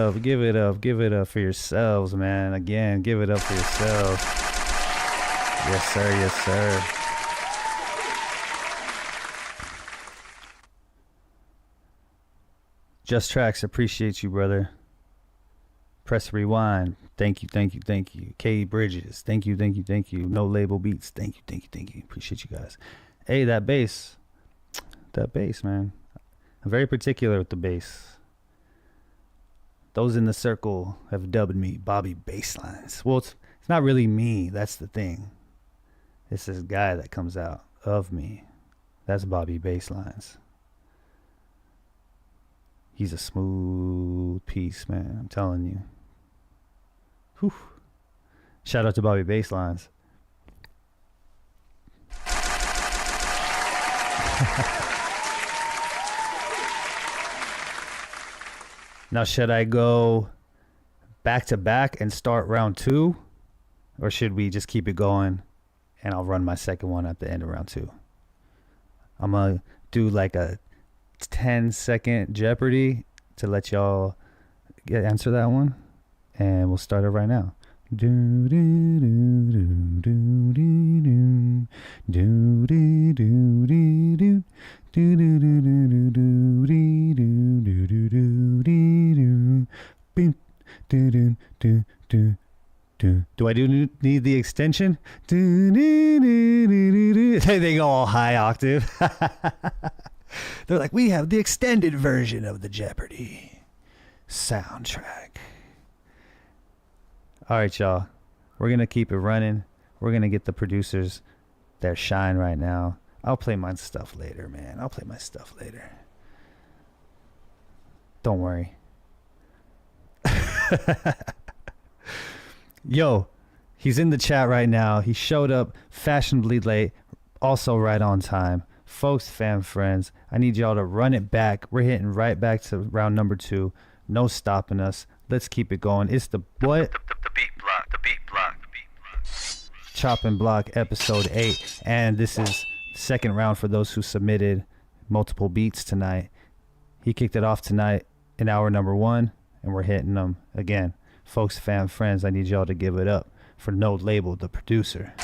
up for yourselves, man. Again, give it up for yourselves. Yes, sir. Just Tracks, appreciate you, brother. Press Rewind, thank you. K Bridges, thank you. No Label Beats, thank you. Appreciate you guys. Hey, that bass, man. I'm very particular with the bass. Those in the circle have dubbed me Bobby Basslines. Well, it's not really me. That's the thing. It's this guy that comes out of me. That's Bobby Basslines. He's a smooth piece, man. I'm telling you. Whew. Shout out to Bobby Baselines. Now, should I go back to back and start round 2? Or should we just keep it going and I'll run my second one at the end of round 2? I'm going to do like a 10-second Jeopardy to let y'all answer that one. And we'll start it right now. Do do do do do do do do do do do. Do do do do do do do do do do do do do do do do. Do I need the extension? Do do do do do. They go all high octave. They're like, we have the extended version of the Jeopardy soundtrack. All right, y'all. We're going to keep it running. We're going to get the producers their shine right now. I'll play my stuff later, man. I'll play my stuff later. Don't worry. Yo, he's in the chat right now. He showed up fashionably late, also right on time. Folks, fam, friends, I need y'all to run it back. We're hitting right back to round number 2. No stopping us. Let's keep it going. It's the what? The beat block. The beat block. The beat block. Chopping Block episode 8. And this is the second round for those who submitted multiple beats tonight. He kicked it off tonight in hour number 1, and we're hitting them again. Folks, fam, friends, I need y'all to give it up for No Label, the producer.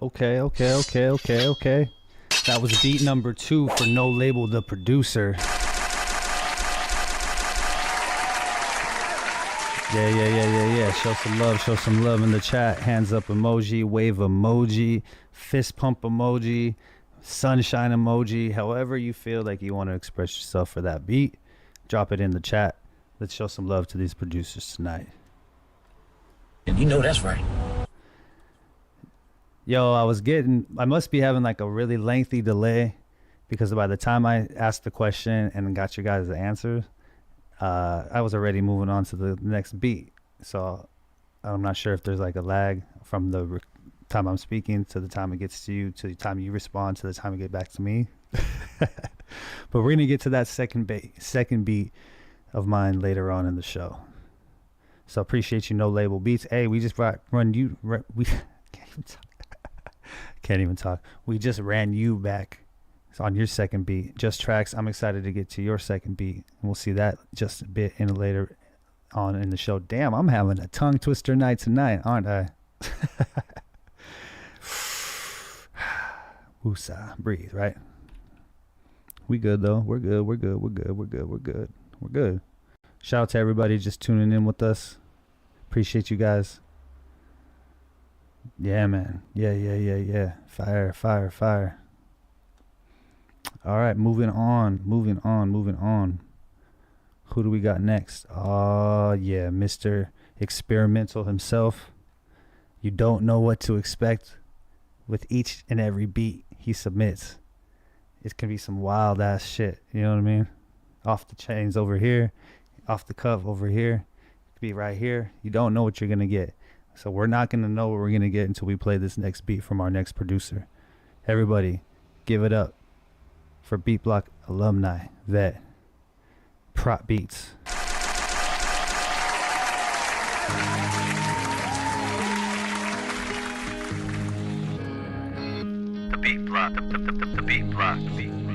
Okay. That was beat number 2 for No Label, the producer. Yeah. Show some love in the chat. Hands up emoji, wave emoji, fist pump emoji, sunshine emoji. However you feel like you want to express yourself for that beat, drop it in the chat. Let's show some love to these producers tonight. And you know that's right. Yo, I must be having like a really lengthy delay because by the time I asked the question and got your guys' answers, I was already moving on to the next beat. So I'm not sure if there's like a lag from the time I'm speaking to the time it gets to you, to the time you respond, to the time it get back to me. But we're going to get to that second beat. of mine later on in the show. So appreciate you, No Label Beats. Hey, we just run you. We can't even talk. Can't even talk. We just ran you back on your second beat. Just Tracks. I'm excited to get to your second beat, and we'll see that just a bit in later on in the show. Damn, I'm having a tongue twister night tonight, aren't I? Woosah, breathe, right? We good though. We're good. We're good. We're good. We're good. We're good. We're good. Shout out to everybody just tuning in with us. Appreciate you guys. Yeah, man. Yeah. Fire, fire, fire. All right, moving on. Who do we got next? Oh, yeah, Mr. Experimental himself. You don't know what to expect with each and every beat he submits. It can be some wild ass shit, you know what I mean? Off the chains over here, off the cuff over here. It could be right here. You don't know what you're going to get. So we're not going to know what we're going to get until we play this next beat from our next producer. Everybody, give it up for Beat Block alumni, vet, Prop Beats. The beat block, the beat block, the beat block.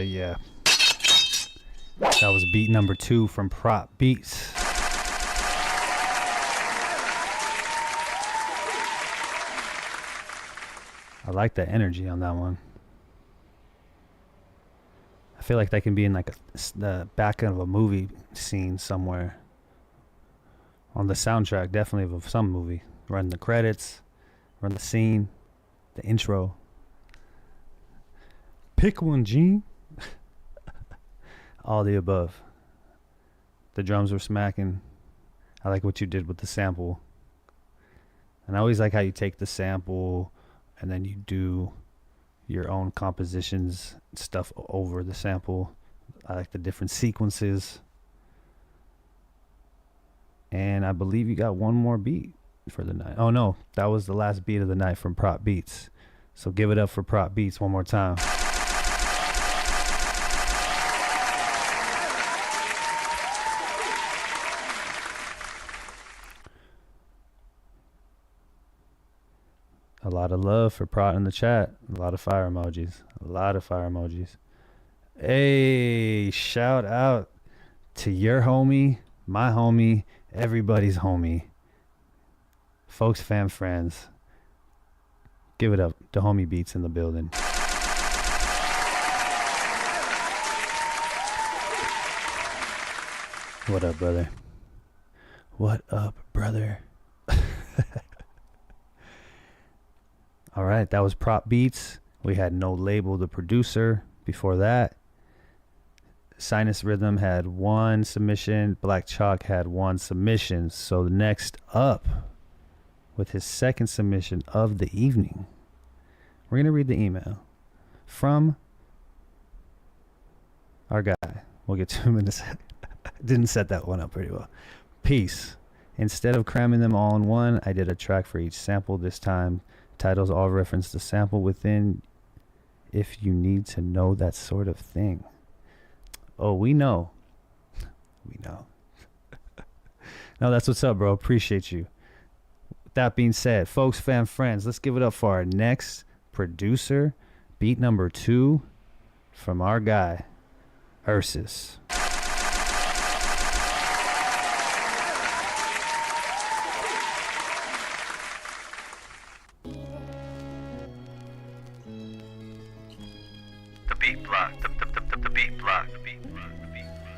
Yeah. That was beat number 2 from Prop Beats. I like the energy on that one. I feel like that can be in like the back of a movie scene somewhere. On the soundtrack, definitely of some movie. Run the credits, run the scene, the intro. Pick one, Gene. All the above. The drums were smacking. I like what you did with the sample. And I always like how you take the sample and then you do your own compositions, stuff over the sample. I like the different sequences. And I believe you got one more beat for the night. Oh no, that was the last beat of the night from Prop Beats. So give it up for Prop Beats one more time. A lot of love for Prot in the chat. A lot of fire emojis. A lot of fire emojis. Hey, shout out to your homie, my homie, everybody's homie. Folks, fam, friends. Give it up. The homie beats in the building. What up, brother? What up, brother? All right, that was Prop Beats. We had No Label, the producer. Before that, Sinus Rhythm had one submission. Black Chalk had one submission. So next up, with his second submission of the evening, we're going to read the email from our guy. We'll get to him in a sec. Didn't set that one up pretty well. Peace. Instead of cramming them all in one, I did a track for each sample this time. Titles all reference the sample within if you need to know that sort of thing. Oh, we know. We know. No, that's what's up, bro. Appreciate you. That being said, folks, fam, friends, let's give it up for our next producer. Beat number 2 from our guy, Ursus. The beat block, the beat block, the beat block, the beat block, the beat block.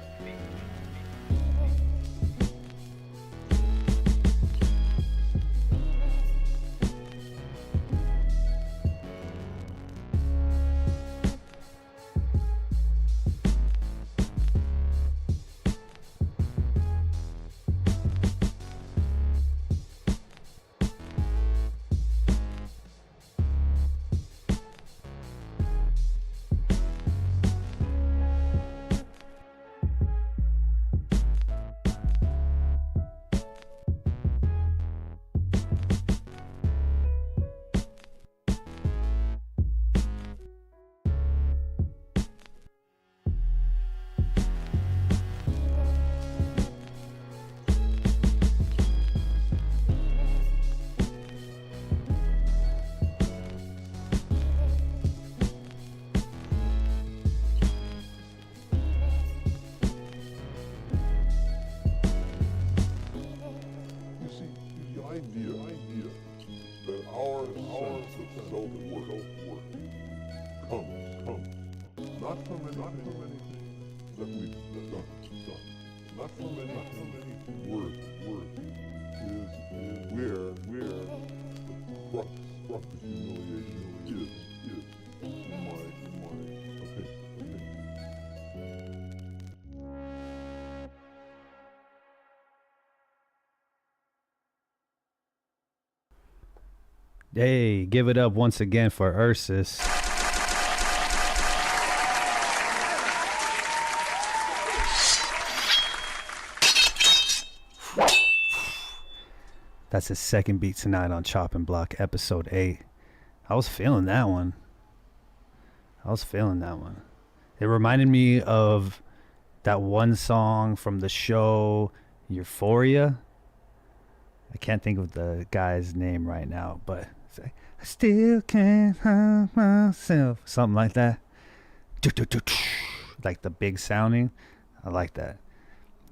You see, the idea that our sense of self-worth comes not from anything that we've done, not from any worth is where the crux of humiliation is in my opinion. Hey, give it up once again for Ursus. That's his second beat tonight on Chopping Block, episode 8. I was feeling that one. It reminded me of that one song from the show Euphoria. I can't think of the guy's name right now, but it's like, I still can't help myself. Something like that. Like the big sounding. I like that.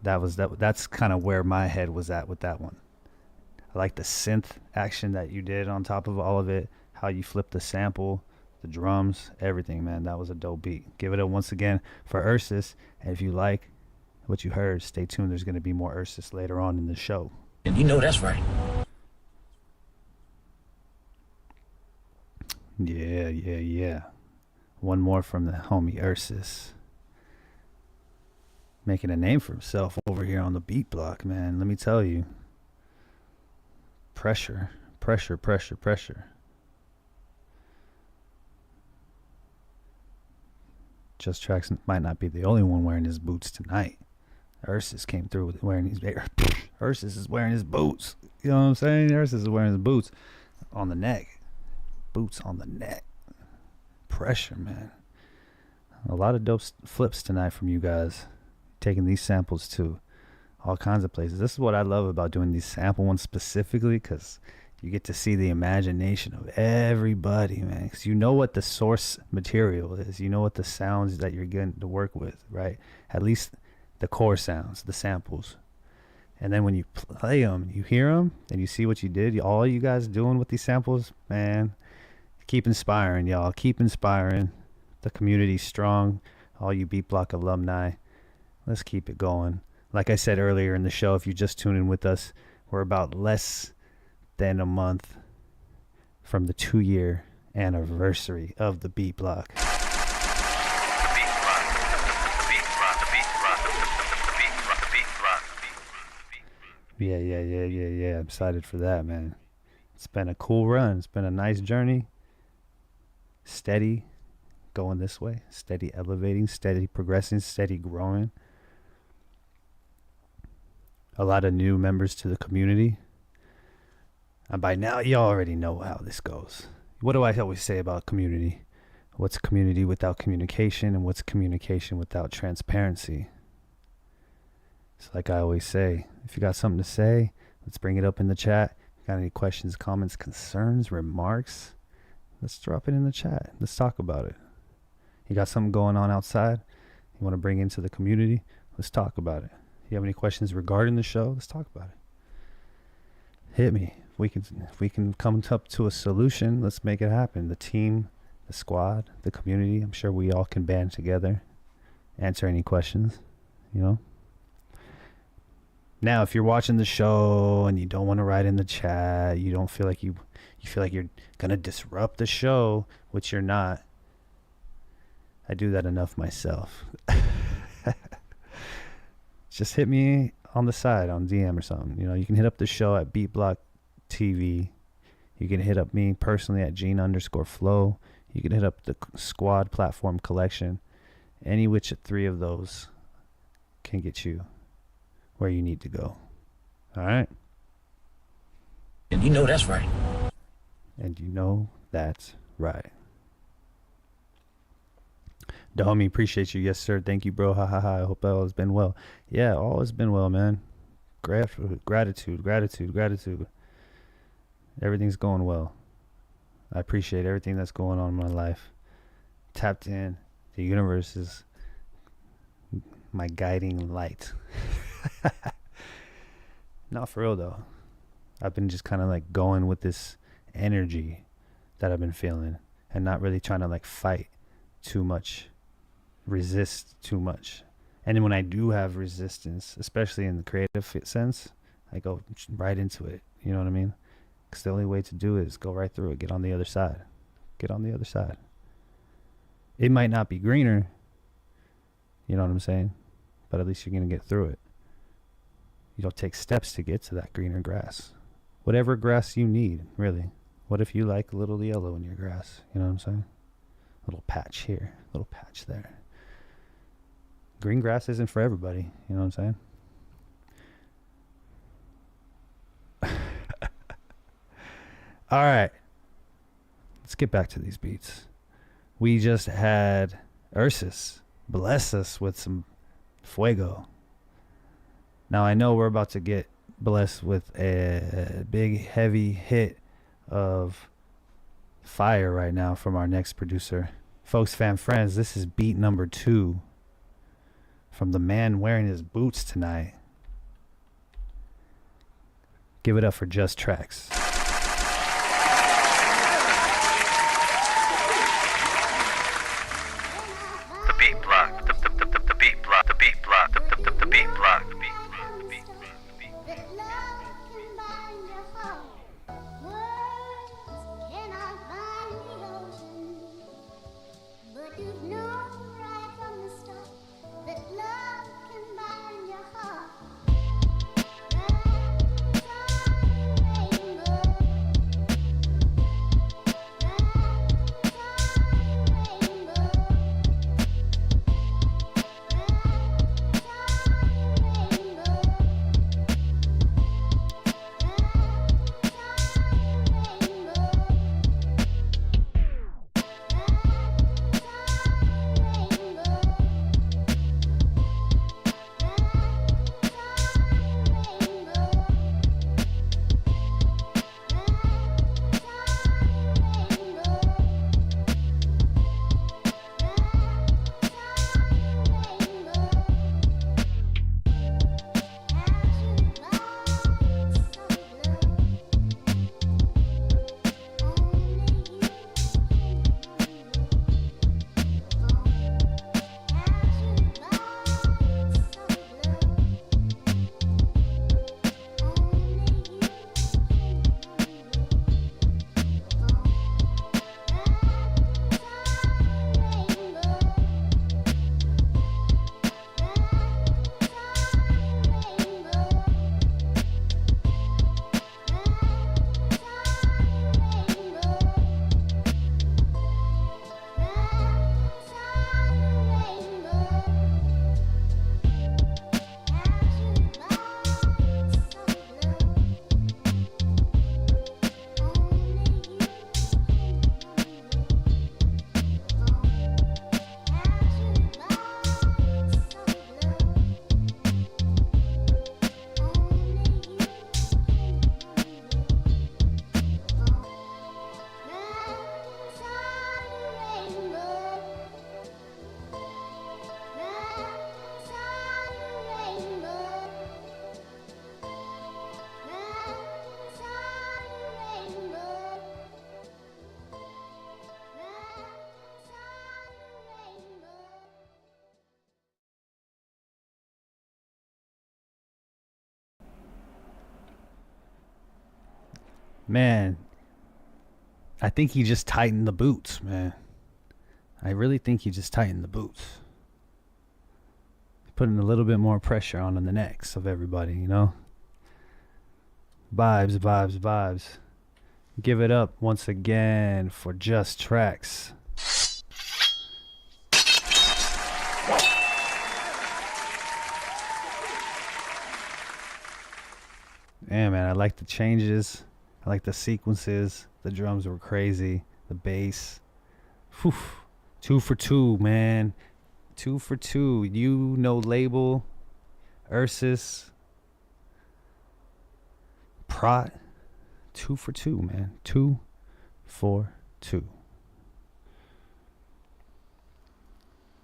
That's kind of where my head was at with that one. I like the synth action that you did on top of all of it. How you flipped the sample, the drums, everything, man. That was a dope beat. Give it up once again for Ursus. And if you like what you heard, stay tuned. There's going to be more Ursus later on in the show. And you know that's right. Yeah. One more from the homie Ursus. Making a name for himself over here on the beat block, man. Let me tell you. Pressure. Just Tracks might not be the only one wearing his boots tonight. Ursus came through with wearing his Ursus is wearing his boots. You know what I'm saying? Ursus is wearing his boots on the neck. Boots on the neck. Pressure, man. A lot of dope flips tonight from you guys. Taking these samples to all kinds of places. This is what I love about doing these sample ones specifically, because you get to see the imagination of everybody, man. Because you know what the source material is. You know what the sounds that you're getting to work with, right? At least the core sounds, the samples. And then when you play them, you hear them, and you see what you did. All you guys doing with these samples, man, keep inspiring, y'all. Keep inspiring. The community's strong. All you Beat Block alumni, let's keep it going. Like I said earlier in the show, if you just tune in with us, we're about less than a month from the 2-year anniversary of the Beat Block. Yeah. I'm excited for that, man. It's been a cool run. It's been a nice journey. Steady going this way. Steady elevating. Steady progressing. Steady growing. A lot of new members to the community. And by now, you already know how this goes. What do I always say about community? What's community without communication, and what's communication without transparency? It's like I always say, if you got something to say, let's bring it up in the chat. If you got any questions, comments, concerns, remarks, let's drop it in the chat. Let's talk about it. You got something going on outside you want to bring into the community? Let's talk about it. You have any questions regarding the show? Let's talk about it. Hit me. If we can come up to a solution, let's make it happen. The team, the squad, the community, I'm sure we all can band together, answer any questions, you know? Now, if you're watching the show and you don't want to write in the chat, you don't feel like you feel like you're going to disrupt the show, which you're not. I do that enough myself. Just hit me on the side on DM or something. You know, you can hit up the show at Beatblock TV. You can hit up me personally at Gene_Flo. You can hit up the squad platform collection. Any which of 3 of those can get you where you need to go. All right? And you know that's right. And you know that's right. The homie, appreciate you. Yes, sir. Thank you, bro. Ha ha ha. I hope all has been well. Yeah, all has been well, man. Gratitude. Everything's going well. I appreciate everything that's going on in my life. Tapped in. The universe is my guiding light. Not for real, though. I've been just kind of like going with this energy that I've been feeling and not really trying to like fight too much, resist too much. And when I do have resistance, especially in the creative sense, I go right into it. You know what I mean? Because the only way to do it is go right through it. Get on the other side. Get on the other side. It might not be greener. You know what I'm saying? But at least you're going to get through it. You don't take steps to get to that greener grass. Whatever grass you need, really. What if you like a little yellow in your grass? You know what I'm saying? A little patch here, a little patch there. Green grass isn't for everybody. You know what I'm saying? All right. Let's get back to these beats. We just had Ursus bless us with some fuego. Now I know we're about to get blessed with a big heavy hit of fire right now from our next producer. Folks, fam, friends, this is beat number 2 from the man wearing his boots tonight. Give it up for Just Tracks. Man, I think he just tightened the boots, man. I really think he just tightened the boots. Putting a little bit more pressure on the necks of everybody, you know? Vibes, vibes, vibes. Give it up once again for Just Tracks. Yeah, man, I like the changes. I like the sequences. The drums were crazy. The bass. Whew. 2 for 2, man. 2 for 2. You know label. Ursus. Prot. 2 for 2, man. 2 for 2.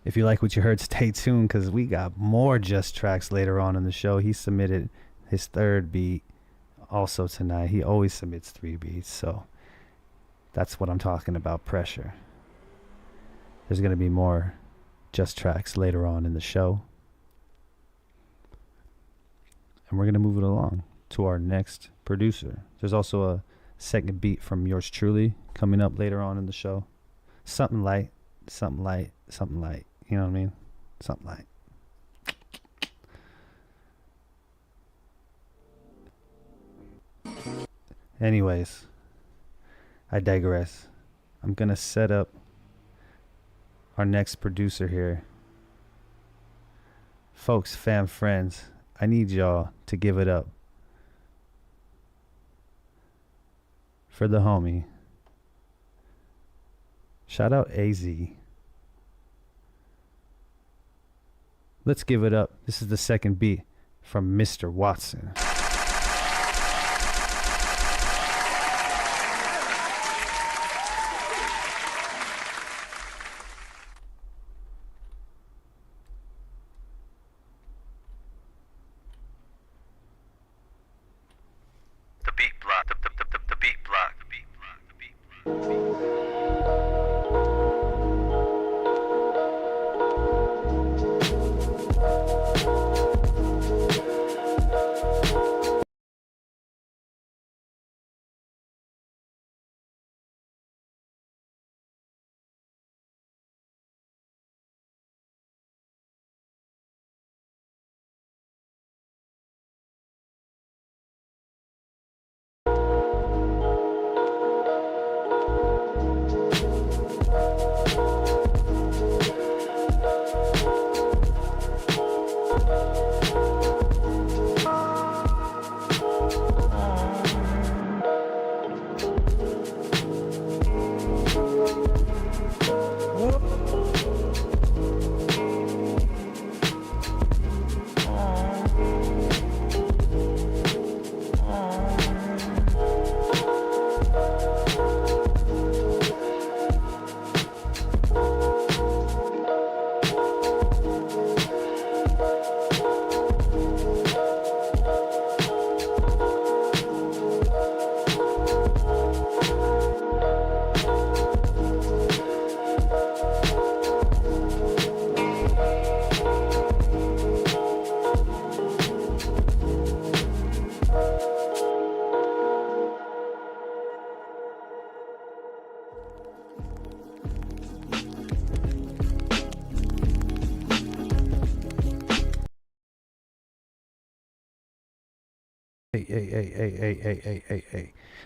If you like what you heard, stay tuned because we got more Just Tracks later on in the show. He submitted his 3rd beat also tonight. He always submits 3 beats, so that's what I'm talking about, pressure. There's going to be more Just Tracks later on in the show. And we're going to move it along to our next producer. There's also a 2nd beat from yours truly coming up later on in the show. Something light, something light, something light. You know what I mean? Something light. Anyways, I digress. I'm going to set up our next producer here. Folks, fam, friends, I need y'all to give it up for the homie. Shout out AZ. Let's give it up. This is the 2nd beat from Mr. Watson. The beat block. The beat block. The beat block. The beat block. The beat block. Hey.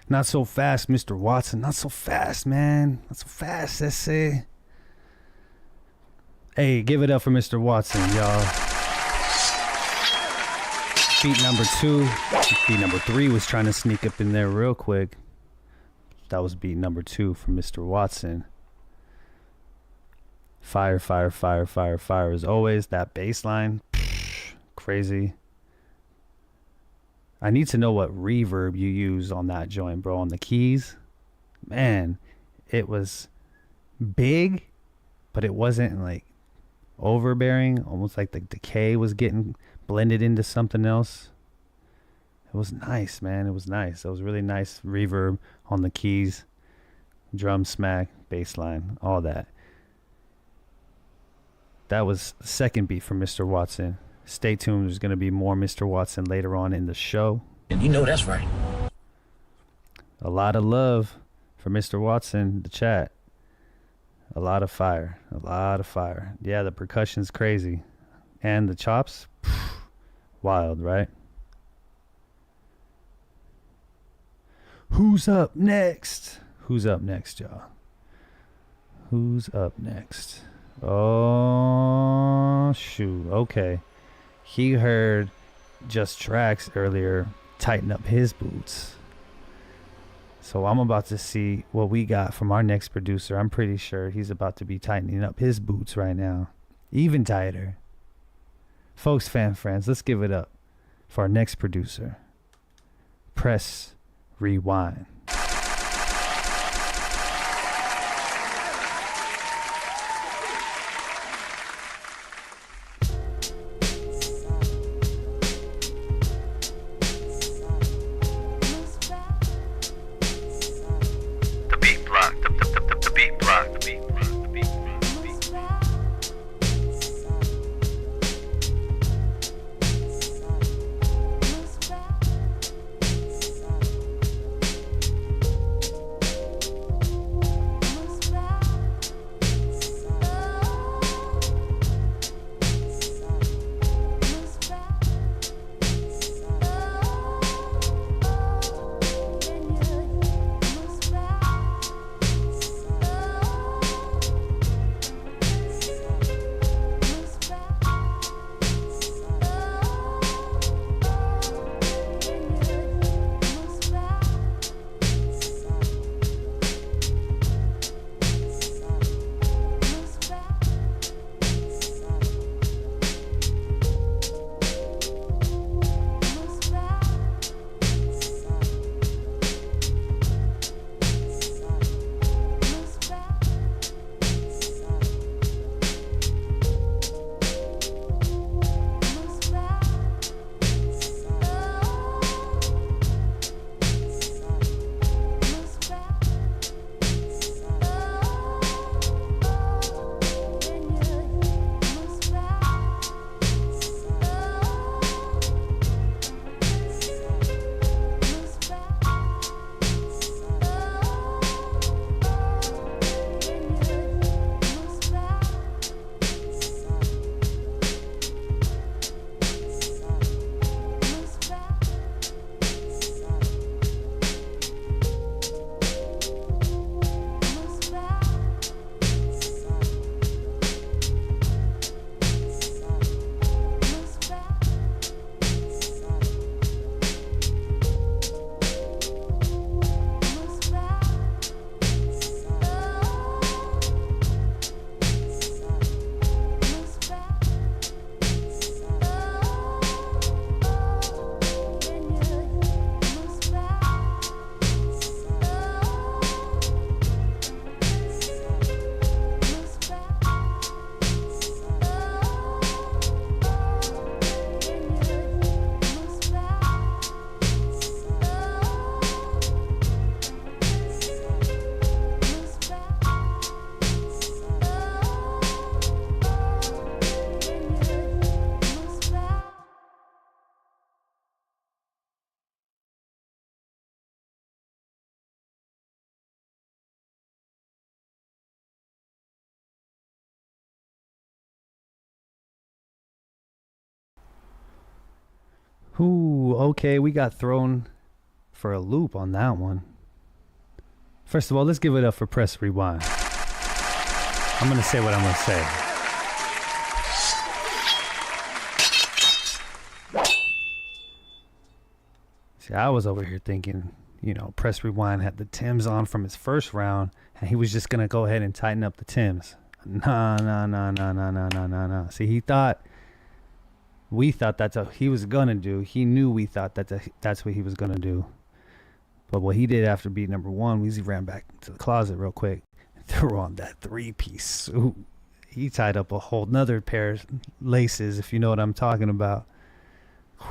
Not so fast, Mr. Watson. Not so fast, man. Not so fast, ese. Hey, give it up for Mr. Watson, y'all. Beat number 2. Beat number 3 was trying to sneak up in there real quick. That was beat number 2 from Mr. Watson. Fire as always. That bass line, crazy. I need to know what reverb you use on that joint, bro. On the keys, man, it was big, but it wasn't like overbearing. Almost like the decay was getting blended into something else. It was nice, man. It was nice. It was really nice reverb on the keys, drum smack, bass line, all that. That was the 2nd beat from Mr. Watson. Stay tuned. There's going to be more Mr. Watson later on in the show. And you know that's right. A lot of love for Mr. Watson, the chat. A lot of fire. A lot of fire. Yeah, the percussion's crazy. And the chops, wild, right? Who's up next? Who's up next, y'all? Who's up next? Oh, shoot. Okay. He heard Just Tracks earlier tighten up his boots. So I'm about to see what we got from our next producer. I'm pretty sure he's about to be tightening up his boots right now. Even tighter. Folks, fan friends, let's give it up for our next producer. Press rewind. The beat block, the beat block, the beat block, the beat block, the beat block. Ooh, okay, we got thrown for a loop on that one. First of all, let's give it up for Press Rewind. I'm going to say what I'm going to say. See, I was over here thinking, you know, Press Rewind had the Timbs on from his first round, and he was just going to go ahead and tighten up the Timbs. Nah. See, we thought that's what he was going to do. He knew we thought that's what he was going to do. But what he did after beat number one was he ran back to the closet real quick and threw on that three-piece suit. He tied up a whole nother pair of laces, if you know what I'm talking about.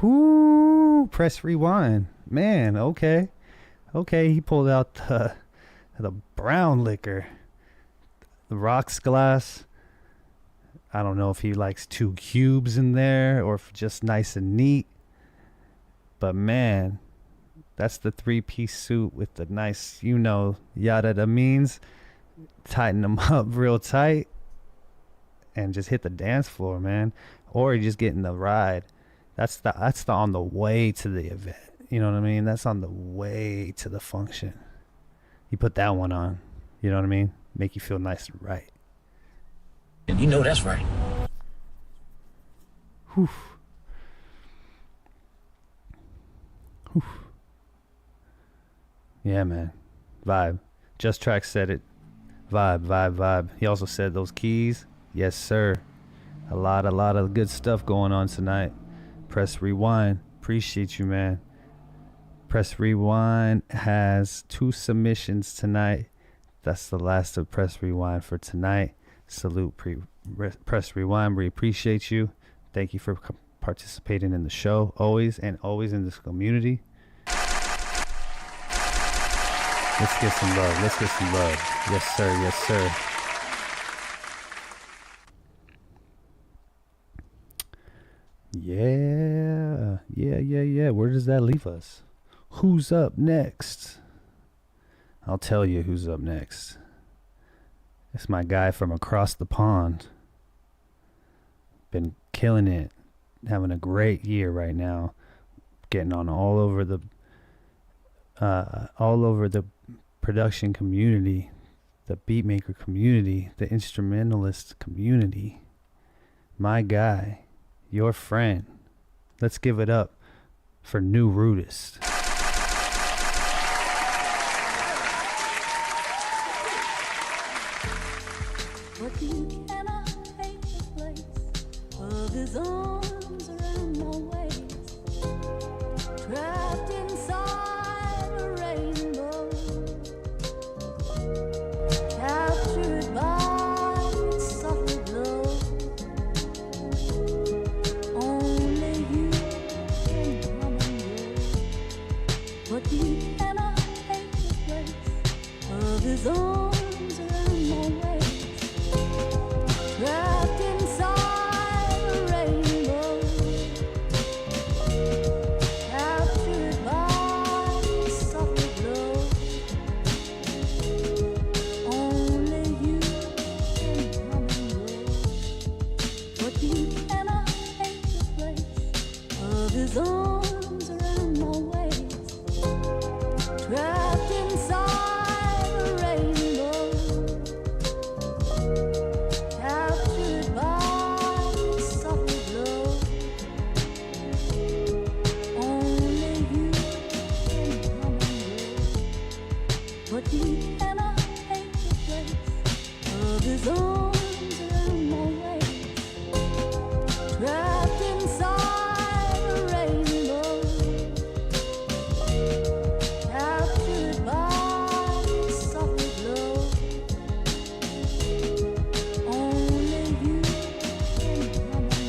Whoo, Press Rewind. Man, okay. Okay, he pulled out the brown liquor. The rocks glass. I don't know if he likes 2 cubes in there or if just nice and neat. But man, That's the 3-piece suit with the nice, you know, yada the means. Tighten them up real tight and just hit the dance floor, man. Or you just get in the ride. That's the on the way to the event. You know what I mean? That's on the way to the function. You put that one on. You know what I mean? Make you feel nice and right. And you know that's right. Whew. Whew. Yeah, man. Vibe. Just Track said it. Vibe, vibe, vibe. He also said those keys. Yes, sir. A lot of good stuff going on tonight. Press Rewind. Appreciate you, man. Press Rewind has 2 submissions tonight. That's the last of Press Rewind for tonight. Salute Press Rewind. We appreciate you. Thank you for participating in the show always and always in this community. Let's get some love. Let's get some love. Yes, sir. Yes, sir. Yeah. Where does that leave us? Who's up next? I'll tell you who's up next. It's my guy from across the pond. Been killing it. Having a great year right now. Getting on all over the production community, the beatmaker community, the instrumentalist community. My guy, your friend. Let's give it up for New Rudist. But you cannot take the place of his arms around my waist, trapped inside a rainbow, captured by its subtle glow. Only you can come and go, but you cannot take the place of his arms around my waist. Wrapped inside a rainbow, captured by subtle glow. Only you can come and go, but you cannot take the place of his arms around my waist. Trapped inside a rainbow, captured by subtle glow. Only you can come and go, but you cannot take the place of his arms around my waist. Trapped inside a rainbow, captured by subtle glow. Only you can come and go,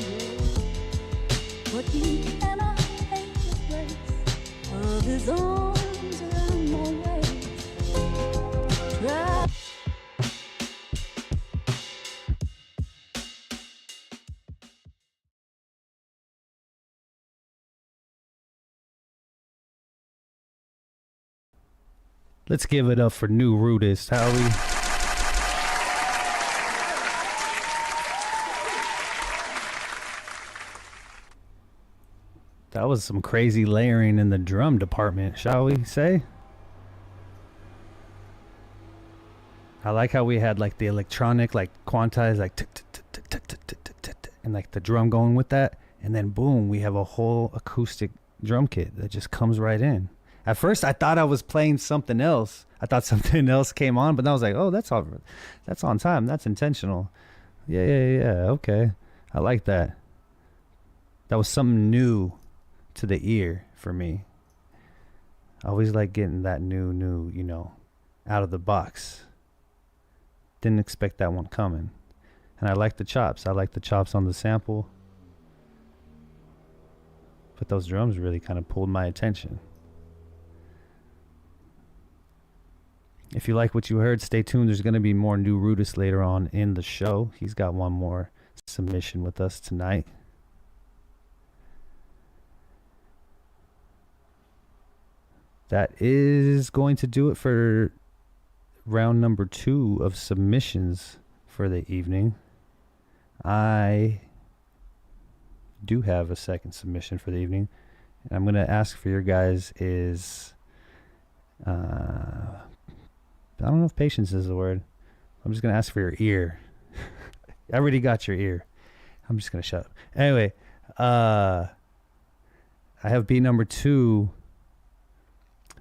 but you cannot take the place of his arms around my waist. Trapped. Let's give it up for New Rudist, Howie. That was some crazy layering in the drum department, shall we say? I like how we had like the electronic, like quantized, like tick, tick, tick, tick, tick, tick, tick, tick, tick, and like the drum going with that, and then boom, we have a whole acoustic drum kit that just comes right in. At first, I thought I was playing something else. I thought something else came on, but then I was like, "Oh, that's on time. That's intentional." Yeah. Okay, I like that. That was something new to the ear for me. I always like getting that new, you know, out of the box. Didn't expect that one coming, and I like the chops. I like the chops on the sample, but those drums really kind of pulled my attention. If you like what you heard, stay tuned. There's going to be more New Rudist later on in the show. He's got one more submission with us tonight. that is going to do it for round number 2 of submissions for the evening. I do have a second submission for the evening, and I'm going to ask for your guys is I don't know if patience is the word. I'm just going to ask for your ear. I already got your ear. I'm just going to shut up. Anyway, I have beat number 2,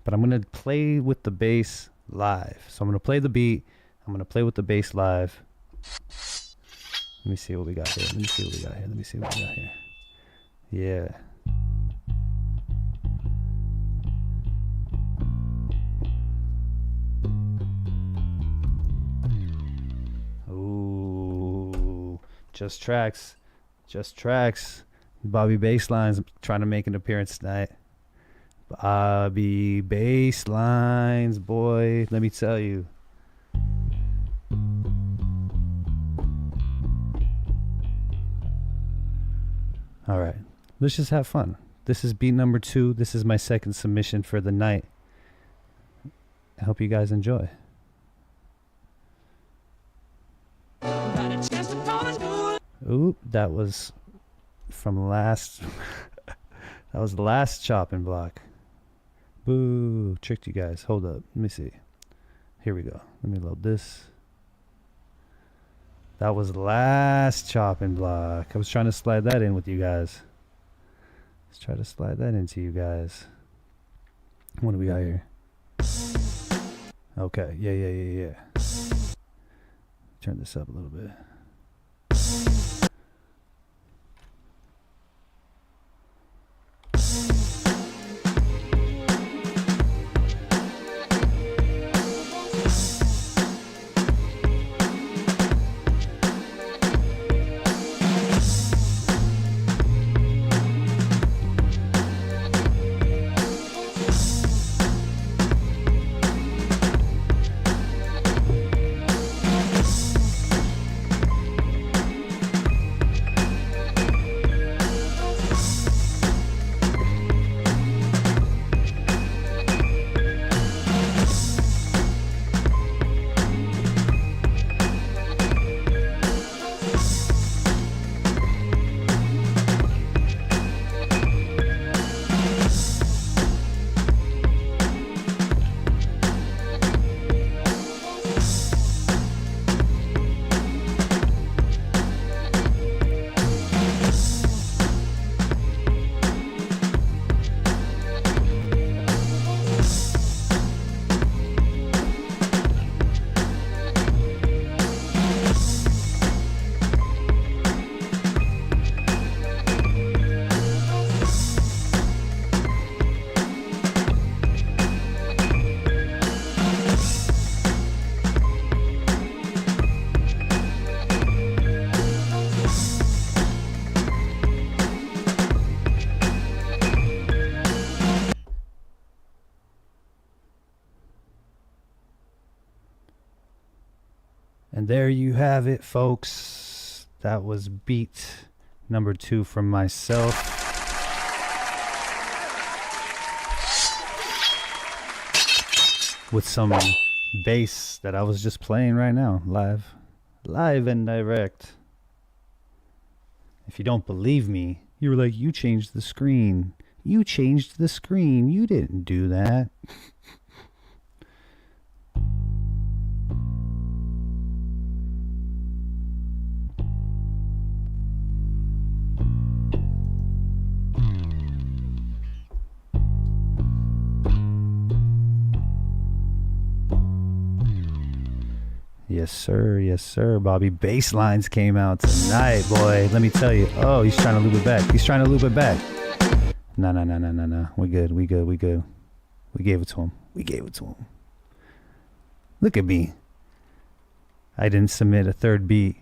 but I'm going to play with the bass live. So I'm going to play the beat. I'm going to play with the bass live. Let me see what we got here. Yeah. Ooh. Just tracks. Bobby Bassline's trying to make an appearance tonight. Bobby Basslines, boy, let me tell you. All right, let's just have fun. This is beat number 2. This is my second submission for the night. I hope you guys enjoy. Oop, that was from last. That was the last chopping block. Boo, tricked you guys. Hold up, let me see. Here we go. Let me load this. That was the last chopping block. I was trying to slide that in with you guys. Let's try to slide that into you guys. What do we got here? Okay, yeah. Turn this up a little bit. And there you have it, folks. That was beat number 2 from myself. With some bass that I was just playing right now, live and direct. If you don't believe me, you were like, you changed the screen. You changed the screen. You didn't do that. Yes, sir. Bobby Basslines came out tonight, boy. Let me tell you. Oh, he's trying to loop it back. No. We're good. We gave it to him. Look at me. I didn't submit a third beat.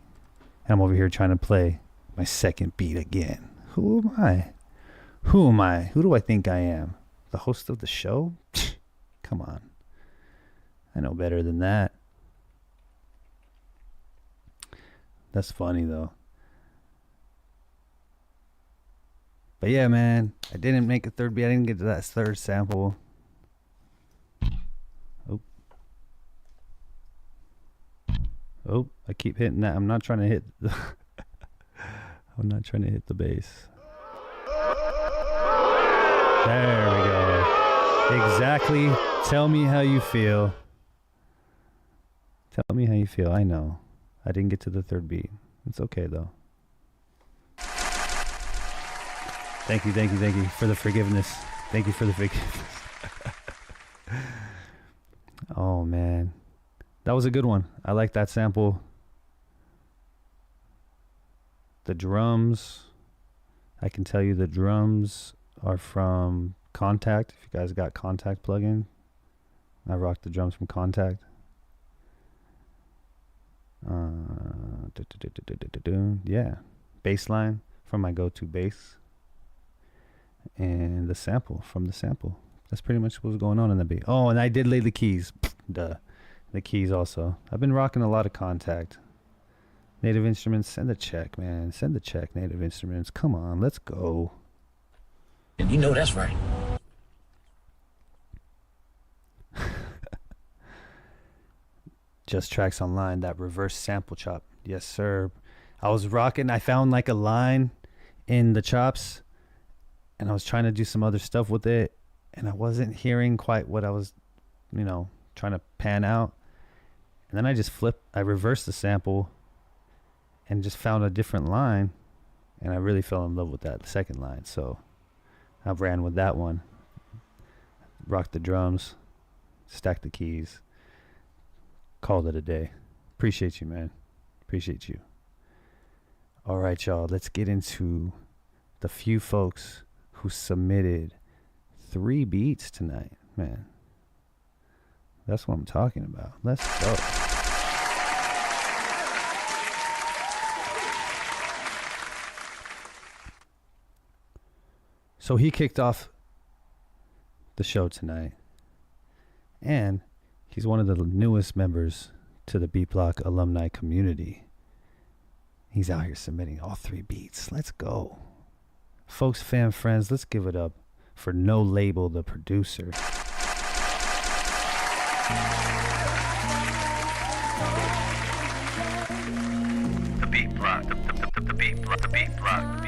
And I'm over here trying to play my second beat again. Who am I? Who do I think I am? The host of the show? Come on. I know better than that. That's funny though. But yeah, man, I didn't make a third beat. I didn't get to that third sample. Oh, I keep hitting that. I'm not trying to hit the I'm not trying to hit the bass. There we go. Exactly. Tell me how you feel. Tell me how you feel. I know. I didn't get to the third beat. It's okay though. Thank you for the forgiveness. Thank you for the forgiveness. Oh man. That was a good one. I like that sample. The drums. I can tell you the drums are from Contact. If you guys got Contact plugin, I rock the drums from Contact. Yeah, bass line from my go-to bass, and the sample from the sample. That's pretty much what's going on in the beat. Oh, and I did lay the keys. Duh. The keys also. I've been rocking a lot of Contact. Native Instruments, send the check, man. Send the check, Native Instruments. Come on, let's go. And you know that's right. Just Tracks Online, that reverse sample chop. Yes, sir. I was rocking. I found like a line in the chops, and I was trying to do some other stuff with it, and I wasn't hearing quite what I was, trying to pan out. And then I reversed the sample and just found a different line, and I really fell in love with that second line. So I ran with that one. Rocked the drums, stacked the keys, called it a day. Appreciate you, man. Appreciate you. All right, y'all. Let's get into the few folks who submitted 3 beats tonight. Man, that's what I'm talking about. Let's go. So he kicked off the show tonight, and he's one of the newest members to the Beat Block alumni community. He's out here submitting all 3 beats. Let's go. Folks, fam, friends, let's give it up for No Label, the producer. The beat block, the beat block, the beat block, the beat block.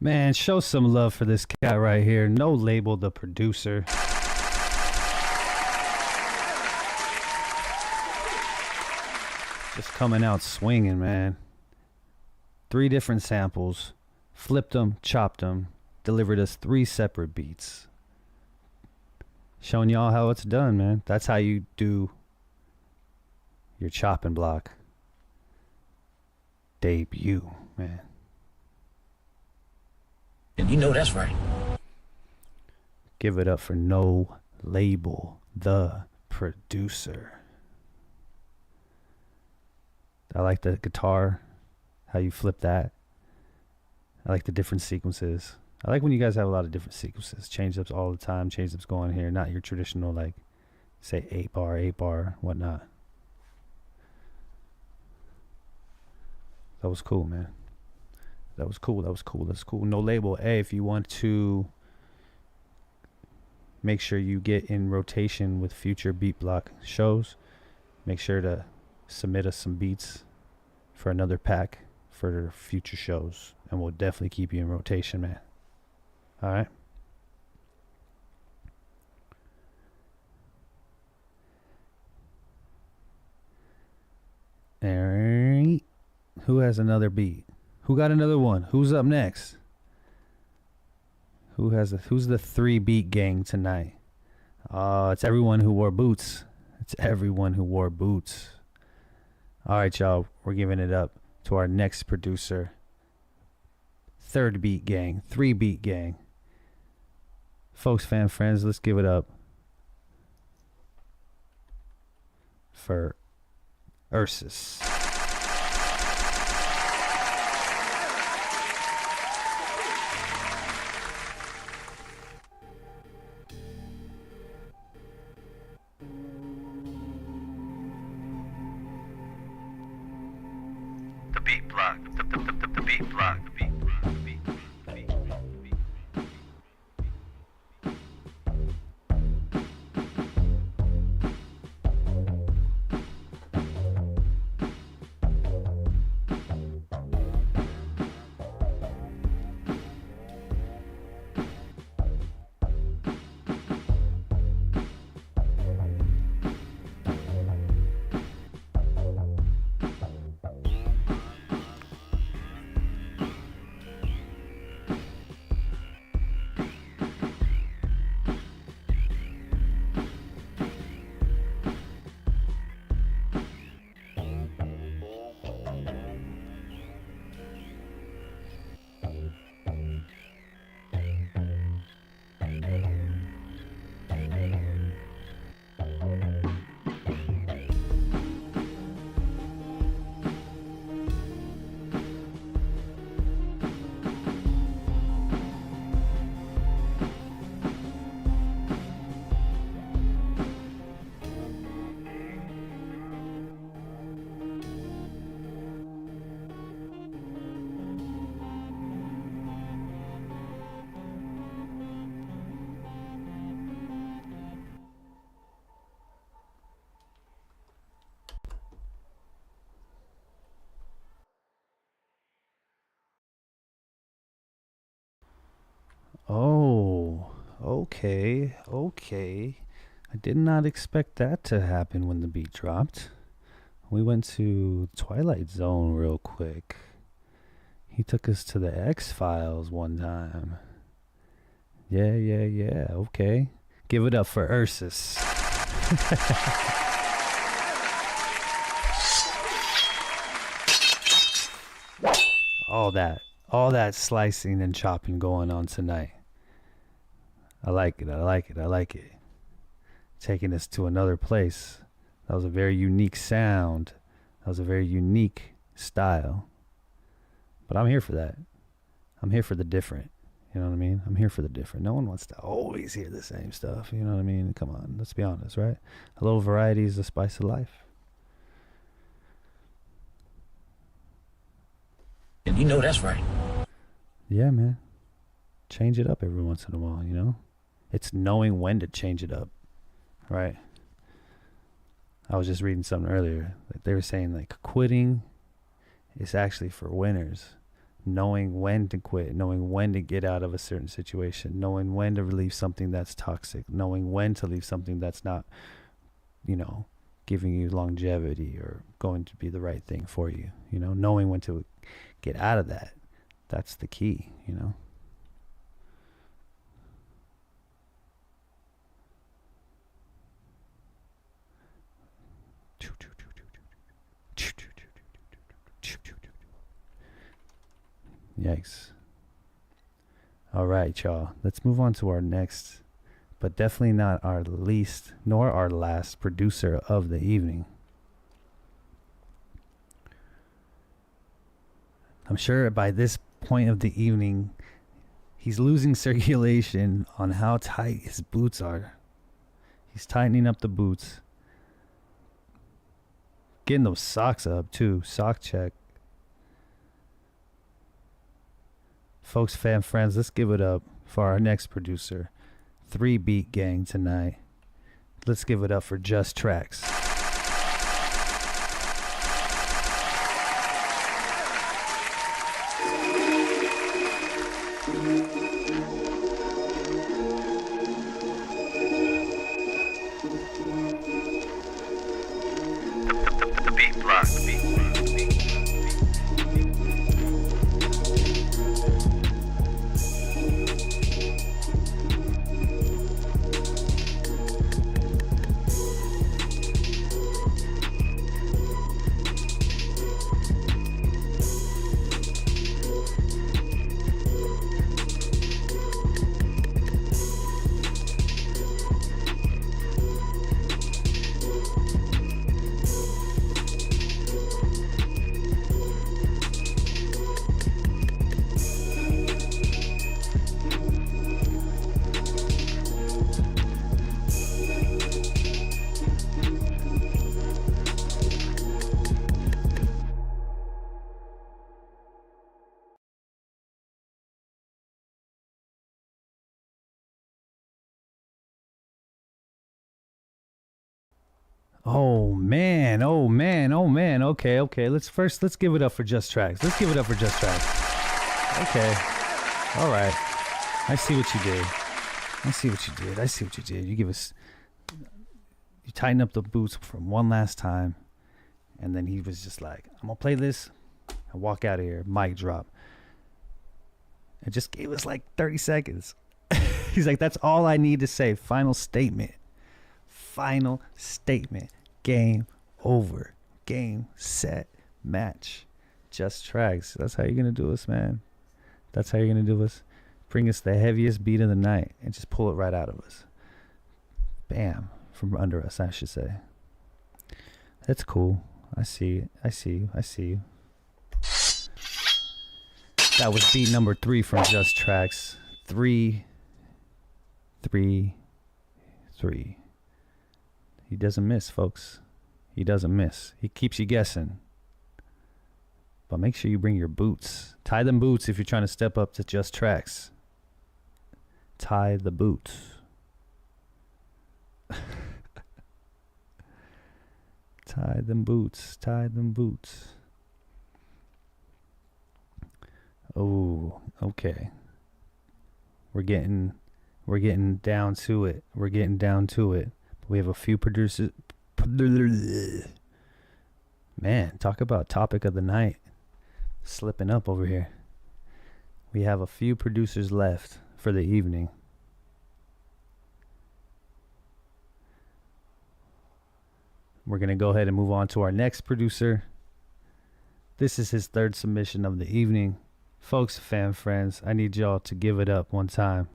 Man, show some love for this cat right here. No Label, the producer. Just coming out swinging, man. 3 different samples. Flipped them, chopped them. Delivered us 3 separate beats. Showing y'all how it's done, man. That's how you do your chopping block debut, man. And you know that's right. Give it up for No Label, the producer. I like the guitar, how you flip that. I like the different sequences. I like when you guys have a lot of different sequences. Change ups all the time, change ups going here. Not your traditional, like, say 8 bar, whatnot. That was cool, man. That was cool. That's cool. No Label. Hey, if you want to make sure you get in rotation with future Beat Block shows, make sure to submit us some beats for another pack for future shows, and we'll definitely keep you in rotation, man. All right. All right. Who has another beat? Who got another one? Who's up next? Who's the 3 beat gang tonight? It's everyone who wore boots. It's everyone who wore boots. All right, y'all. We're giving it up to our next producer. 3rd beat gang. 3 beat gang. Folks, fam, friends, let's give it up for Ursus. The beat block. The beat block. The beat block. The beat block. Oh, okay. I did not expect that to happen when the beat dropped. We went to Twilight Zone real quick. He took us to the X-Files one time. Yeah, okay. Give it up for Ursus. All that slicing and chopping going on tonight. I like it. Taking us to another place. That was a very unique sound. That was a very unique style. But I'm here for that. I'm here for the different. You know what I mean? I'm here for the different. No one wants to always hear the same stuff. You know what I mean? Come on, let's be honest, right? A little variety is the spice of life. And you know that's right. Yeah, man. Change it up every once in a while, you know? It's knowing when to change it up, right? I was just reading something earlier. Like they were saying, like, quitting is actually for winners. knowing when to quit, knowing when to get out of a certain situation, knowing when to leave something that's toxic, knowing when to leave something that's not, you know, giving you longevity or going to be the right thing for you, you know, knowing when to get out of that. That's the key, you know. Yikes. All right, y'all. Let's move on to our next, but definitely not our least nor our last producer of the evening. I'm sure by this point of the evening, he's losing circulation on how tight his boots are. He's tightening up the boots. Getting those socks up, too. Sock check. Folks, fam, friends, let's give it up for our next producer. 3 Beat Gang tonight. Let's give it up for Just Tracks. The beat block. Oh man. Okay. Let's give it up for Just Tracks. Okay. All right. I see what you did. You tighten up the boots from one last time, and then he was just like, I'm gonna play this and walk out of here. Mic drop. It just gave us like 30 seconds. He's like, that's all I need to say. Final statement. Game over. Game, set, match. Just Tracks. That's how you're gonna do us, man. That's how you're gonna do us. Bring us the heaviest beat of the night and just pull it right out of us. Bam. From under us, I should say. That's cool. I see you. That was beat number 3 from Just Tracks. 3. He doesn't miss, folks. He doesn't miss. He keeps you guessing. But make sure you bring your boots. Tie them boots if you're trying to step up to Just Tracks. Tie the boots. Tie them boots. Oh, okay. We're getting down to it. We have a few producers. Man, talk about topic of the night. Slipping up over here. We have a few producers left for the evening. We're going to go ahead and move on to our next producer. This is his 3rd submission of the evening. Folks, fam, friends, I need y'all to give it up 1 time,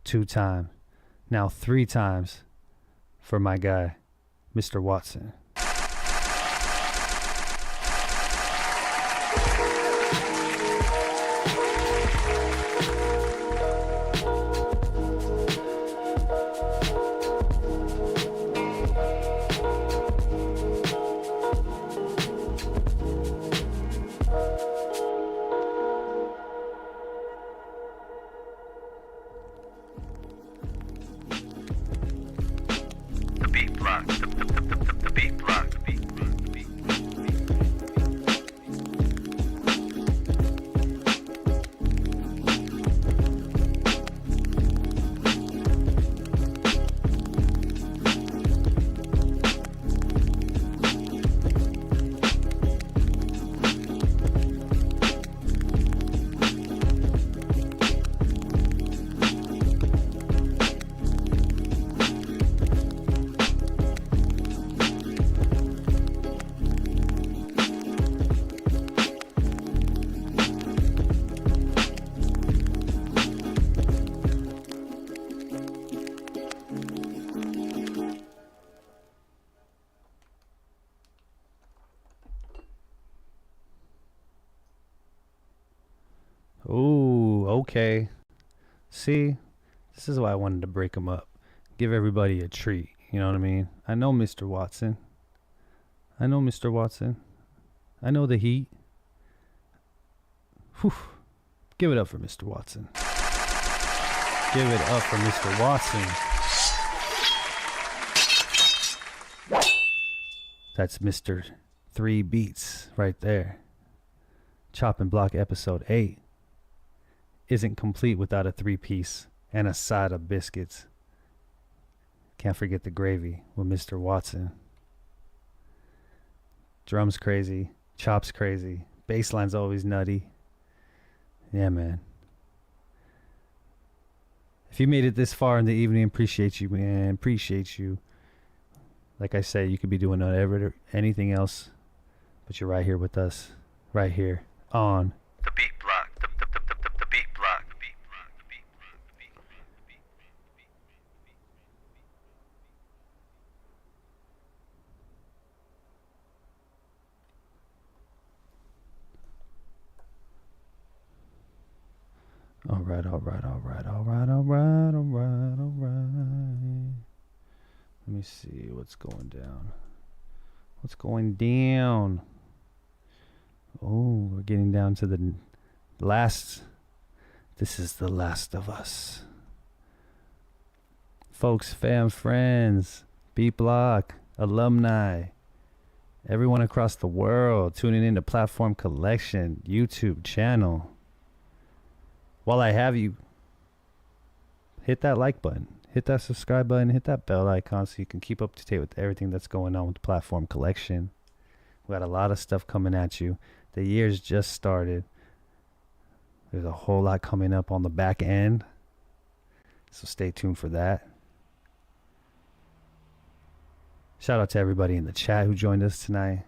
2 times, now 3 times for my guy, Mr. Watson. The beat block. The beat Okay. See, this is why I wanted to break them up. Give everybody a treat. You know what I mean? I know Mr. Watson. I know Mr. Watson. I know the heat. Whew. Give it up for Mr. Watson. Give it up for Mr. Watson. That's Mr. 3 Beats right there. Chop and Block episode 8 isn't complete without a 3-piece and a side of biscuits. Can't forget the gravy with Mr. Watson. Drums crazy, chops crazy, bass line's always nutty. Yeah, man. If you made it this far in the evening, appreciate you, man. Appreciate you. Like I said, you could be doing whatever, anything else, but you're right here with us, right here on The beat block. The beat block. The beat block. The beat block. The beat block. All right. Let me see what's going down. What's going down? Oh, we're getting down to the last. This is the last of us. Folks, fam, friends, Beat Block, alumni, everyone across the world tuning into Platform Collection YouTube channel. While I have you, hit that like button, hit that subscribe button, hit that bell icon so you can keep up to date with everything that's going on with the Platform Collection. We got a lot of stuff coming at you. The year's just started. There's a whole lot coming up on the back end, so stay tuned for that. Shout out to everybody in the chat who joined us tonight.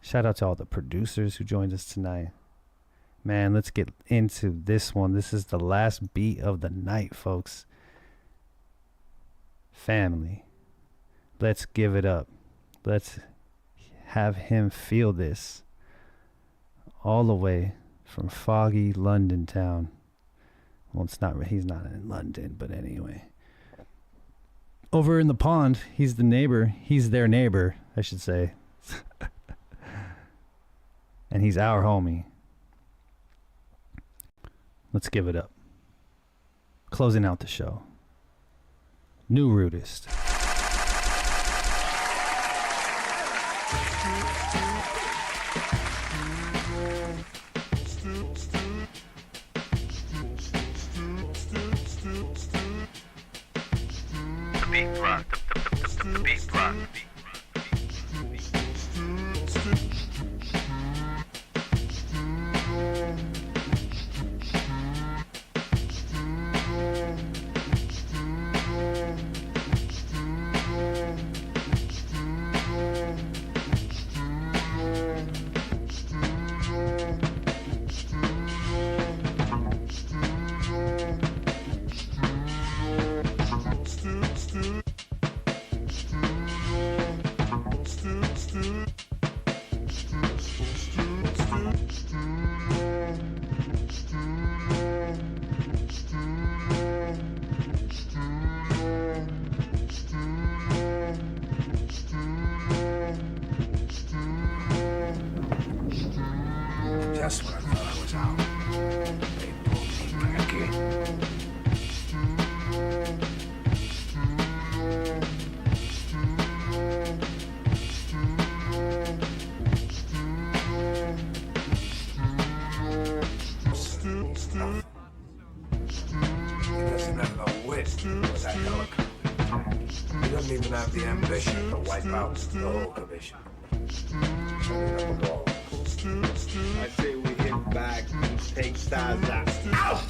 Shout out to all the producers who joined us tonight. Man, let's get into this one. This is the last beat of the night, folks. Family, let's give it up. Let's have him feel this. All the way from foggy London town. Well, it's not, he's not in London, but anyway. Over in the pond, he's the neighbor. He's their neighbor, I should say. And he's our homie. Let's give it up. Closing out the show. New Rudist. The beat block. The beat block. That's what I thought I was out. They pulled me back in. He doesn't have no wit for that helicopter. He doesn't even have the ambition to wipe out the whole commission. Show me up the wall. I say we hit back and take stars out. Out!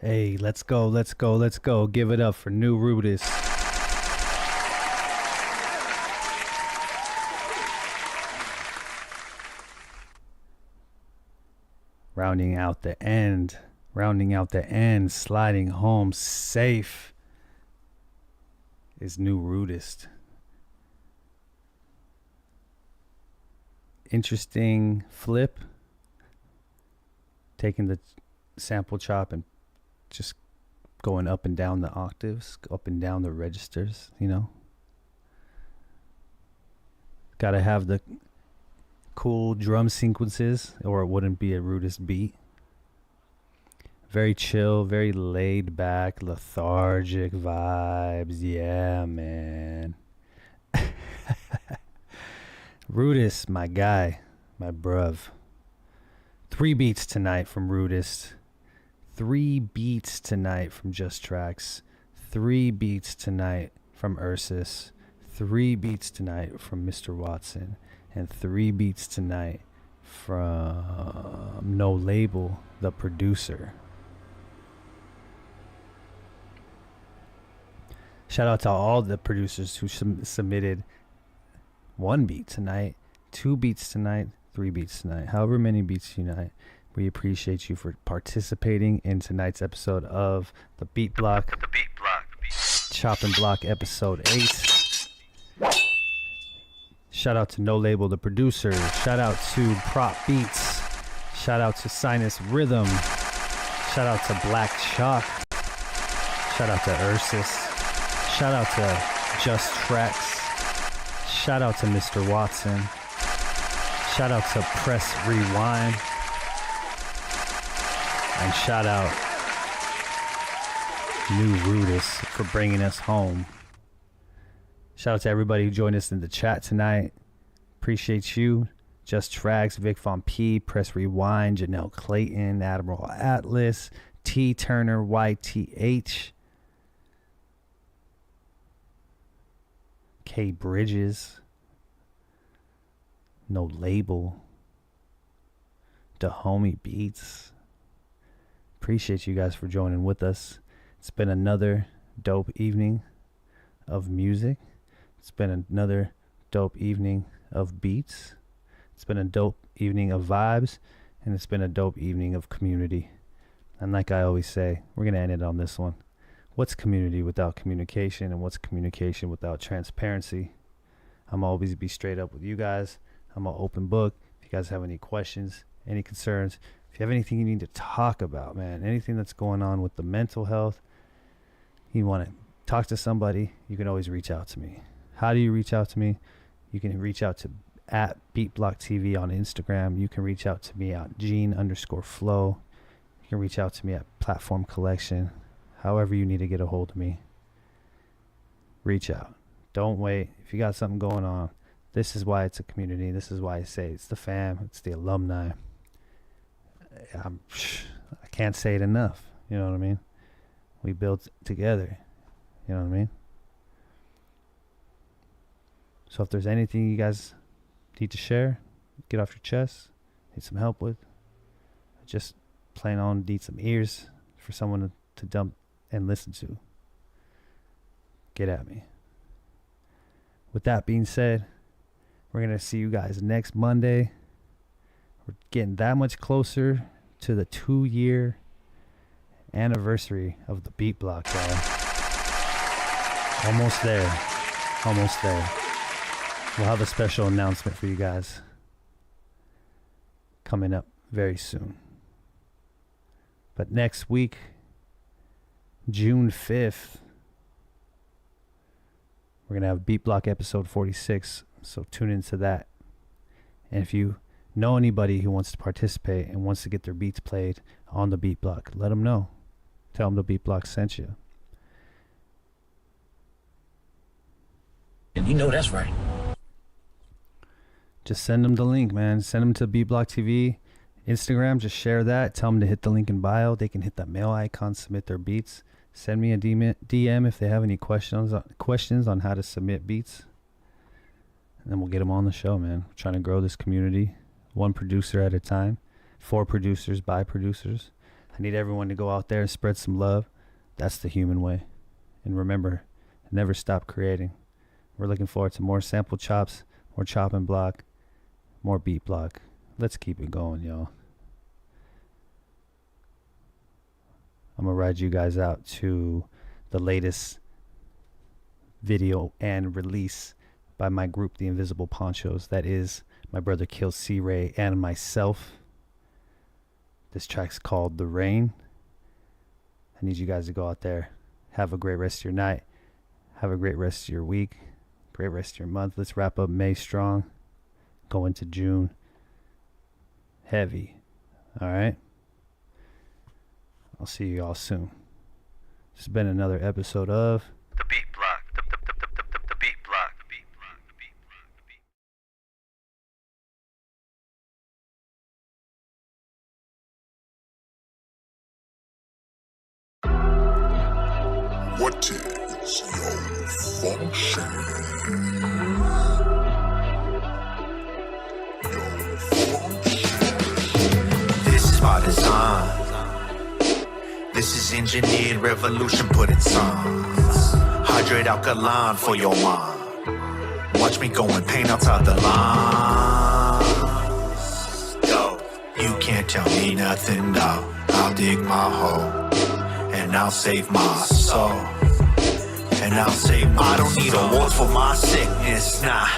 Hey, let's go, let's go, let's go. Give it up for New Rudis. Rounding out the end, sliding home safe is New Rudist. Interesting flip. Taking the sample chop and just going up and down the octaves, up and down the registers, you know. Gotta have the cool drum sequences or it wouldn't be a Rudist beat. Very chill, very laid back, lethargic vibes. Yeah, man. Rudist, my guy, my bruv. 3 beats tonight from Rudist. 3 beats tonight from Just Tracks. 3 beats tonight from Ursus. 3 beats tonight from Mr. Watson. And 3 beats tonight from No Label, the producer. Shout out to all the producers who submitted 1 beat tonight, 2 beats tonight, 3 beats tonight, however many beats tonight. We appreciate you for participating in tonight's episode of the Beat Block. The Beat Block. Chop and Block episode 8. Shout out to No Label, the producer. Shout out to Prop Beats. Shout out to Sinus Rhythm. Shout out to Black Chalk. Shout out to Ursus. Shout out to Just Tracks. Shout out to Mr. Watson. Shout out to Press Rewind. And shout out New Rudis for bringing us home. Shout out to everybody who joined us in the chat tonight. Appreciate you. Just Tracks, Vic Von P, Press Rewind, Janelle Clayton, Admiral Atlas, T Turner, YTH, K Bridges, No Label, The Homie Beats. Appreciate you guys for joining with us. It's been another dope evening of music. It's been another dope evening of beats. It's been a dope evening of vibes. And it's been a dope evening of community. And like I always say, we're going to end it on this one. What's community without communication? And what's communication without transparency? I'm always be straight up with you guys. I'm an open book. If you guys have any questions, any concerns, if you have anything you need to talk about, man, anything that's going on with the mental health, you want to talk to somebody, you can always reach out to me. How do you reach out to me? You can reach out to at BeatBlockTV on Instagram. You can reach out to me at Gene_Flo. You can reach out to me at Platform Collection. However you need to get a hold of me, reach out. Don't wait. If you got something going on, this is why it's a community. This is why I say it's the fam. It's the alumni. I can't say it enough. You know what I mean? We built together. You know what I mean? So if there's anything you guys need to share, get off your chest, need some help with, just plain on need some ears for someone to dump and listen to, get at me. With that being said, we're going to see you guys next Monday. We're getting that much closer to the 2-year anniversary of the Beat Block, y'all. Almost there. Almost there. We'll have a special announcement for you guys coming up very soon. But next week, June 5th, we're going to have Beat Block episode 46, so tune into that. And if you know anybody who wants to participate and wants to get their beats played on the Beat Block, let them know. Tell them the Beat Block sent you. And you know that's right. Just send them the link, man. Send them to Beat Block TV, Instagram. Just share that. Tell them to hit the link in bio. They can hit that mail icon, submit their beats. Send me a DM if they have any questions on how to submit beats. And then we'll get them on the show, man. We're trying to grow this community, one producer at a time, 4 producers by producers. I need everyone to go out there and spread some love. That's the human way. And remember, never stop creating. We're looking forward to more sample chops, more chop and block, more beat block. Let's keep it going, y'all. I'm going to ride you guys out to the latest video and release by my group, The Invisible Ponchos. That is my brother Kill C-Ray and myself. This track's called The Rain. I need you guys to go out there. Have a great rest of your night. Have a great rest of your week. Great rest of your month. Let's wrap up May strong. Go into June heavy. All right. I'll see you all soon. This has been another episode of The Beat Block. The Beat Block. The Beat Block. The Beat Block. What is your function? This is by design. This is engineered revolution put in songs. Hydrate alkaline for your mind. Watch me go and paint outside the lines. Yo, you can't tell me nothing, dawg. I'll dig my hole and I'll save my soul. And I'll say I don't need awards for my sickness, nah.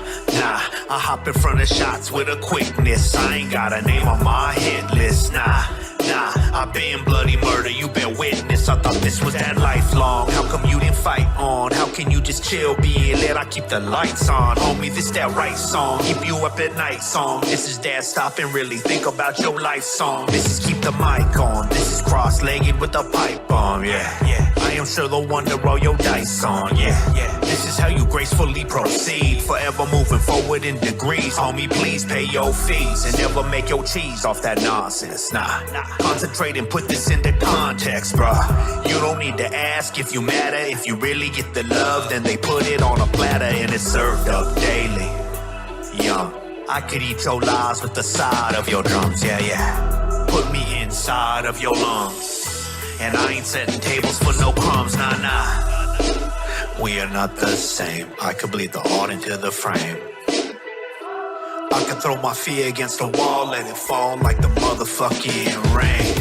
I hop in front of shots with a quickness. I ain't got a name on my hit list, nah. I been bloody murder, you been witness. I thought this was that lifelong. How come you didn't fight on? How can you just chill, being lit? I keep the lights on, homie, this that right song. Keep you up at night song. This is dad stop and really think about your life song. This is keep the mic on. This is cross-legged with a pipe bomb, yeah. I am sure the one to roll your dice on, yeah. This is how you gracefully proceed. Forever moving forward in degrees. Homie, please pay your fees and never make your cheese off that nonsense, nah. Concentrate and put this into context, bruh. You don't need to ask if you matter. If you really get the love, then they put it on a platter and it's served up daily. Yum, I could eat your lies with the side of your drums, yeah. Put me inside of your lungs. And I ain't setting tables for no crumbs, nah. We are not the same. I could bleed the art into the frame. I could throw my fear against the wall, let it fall like the motherfucking rain.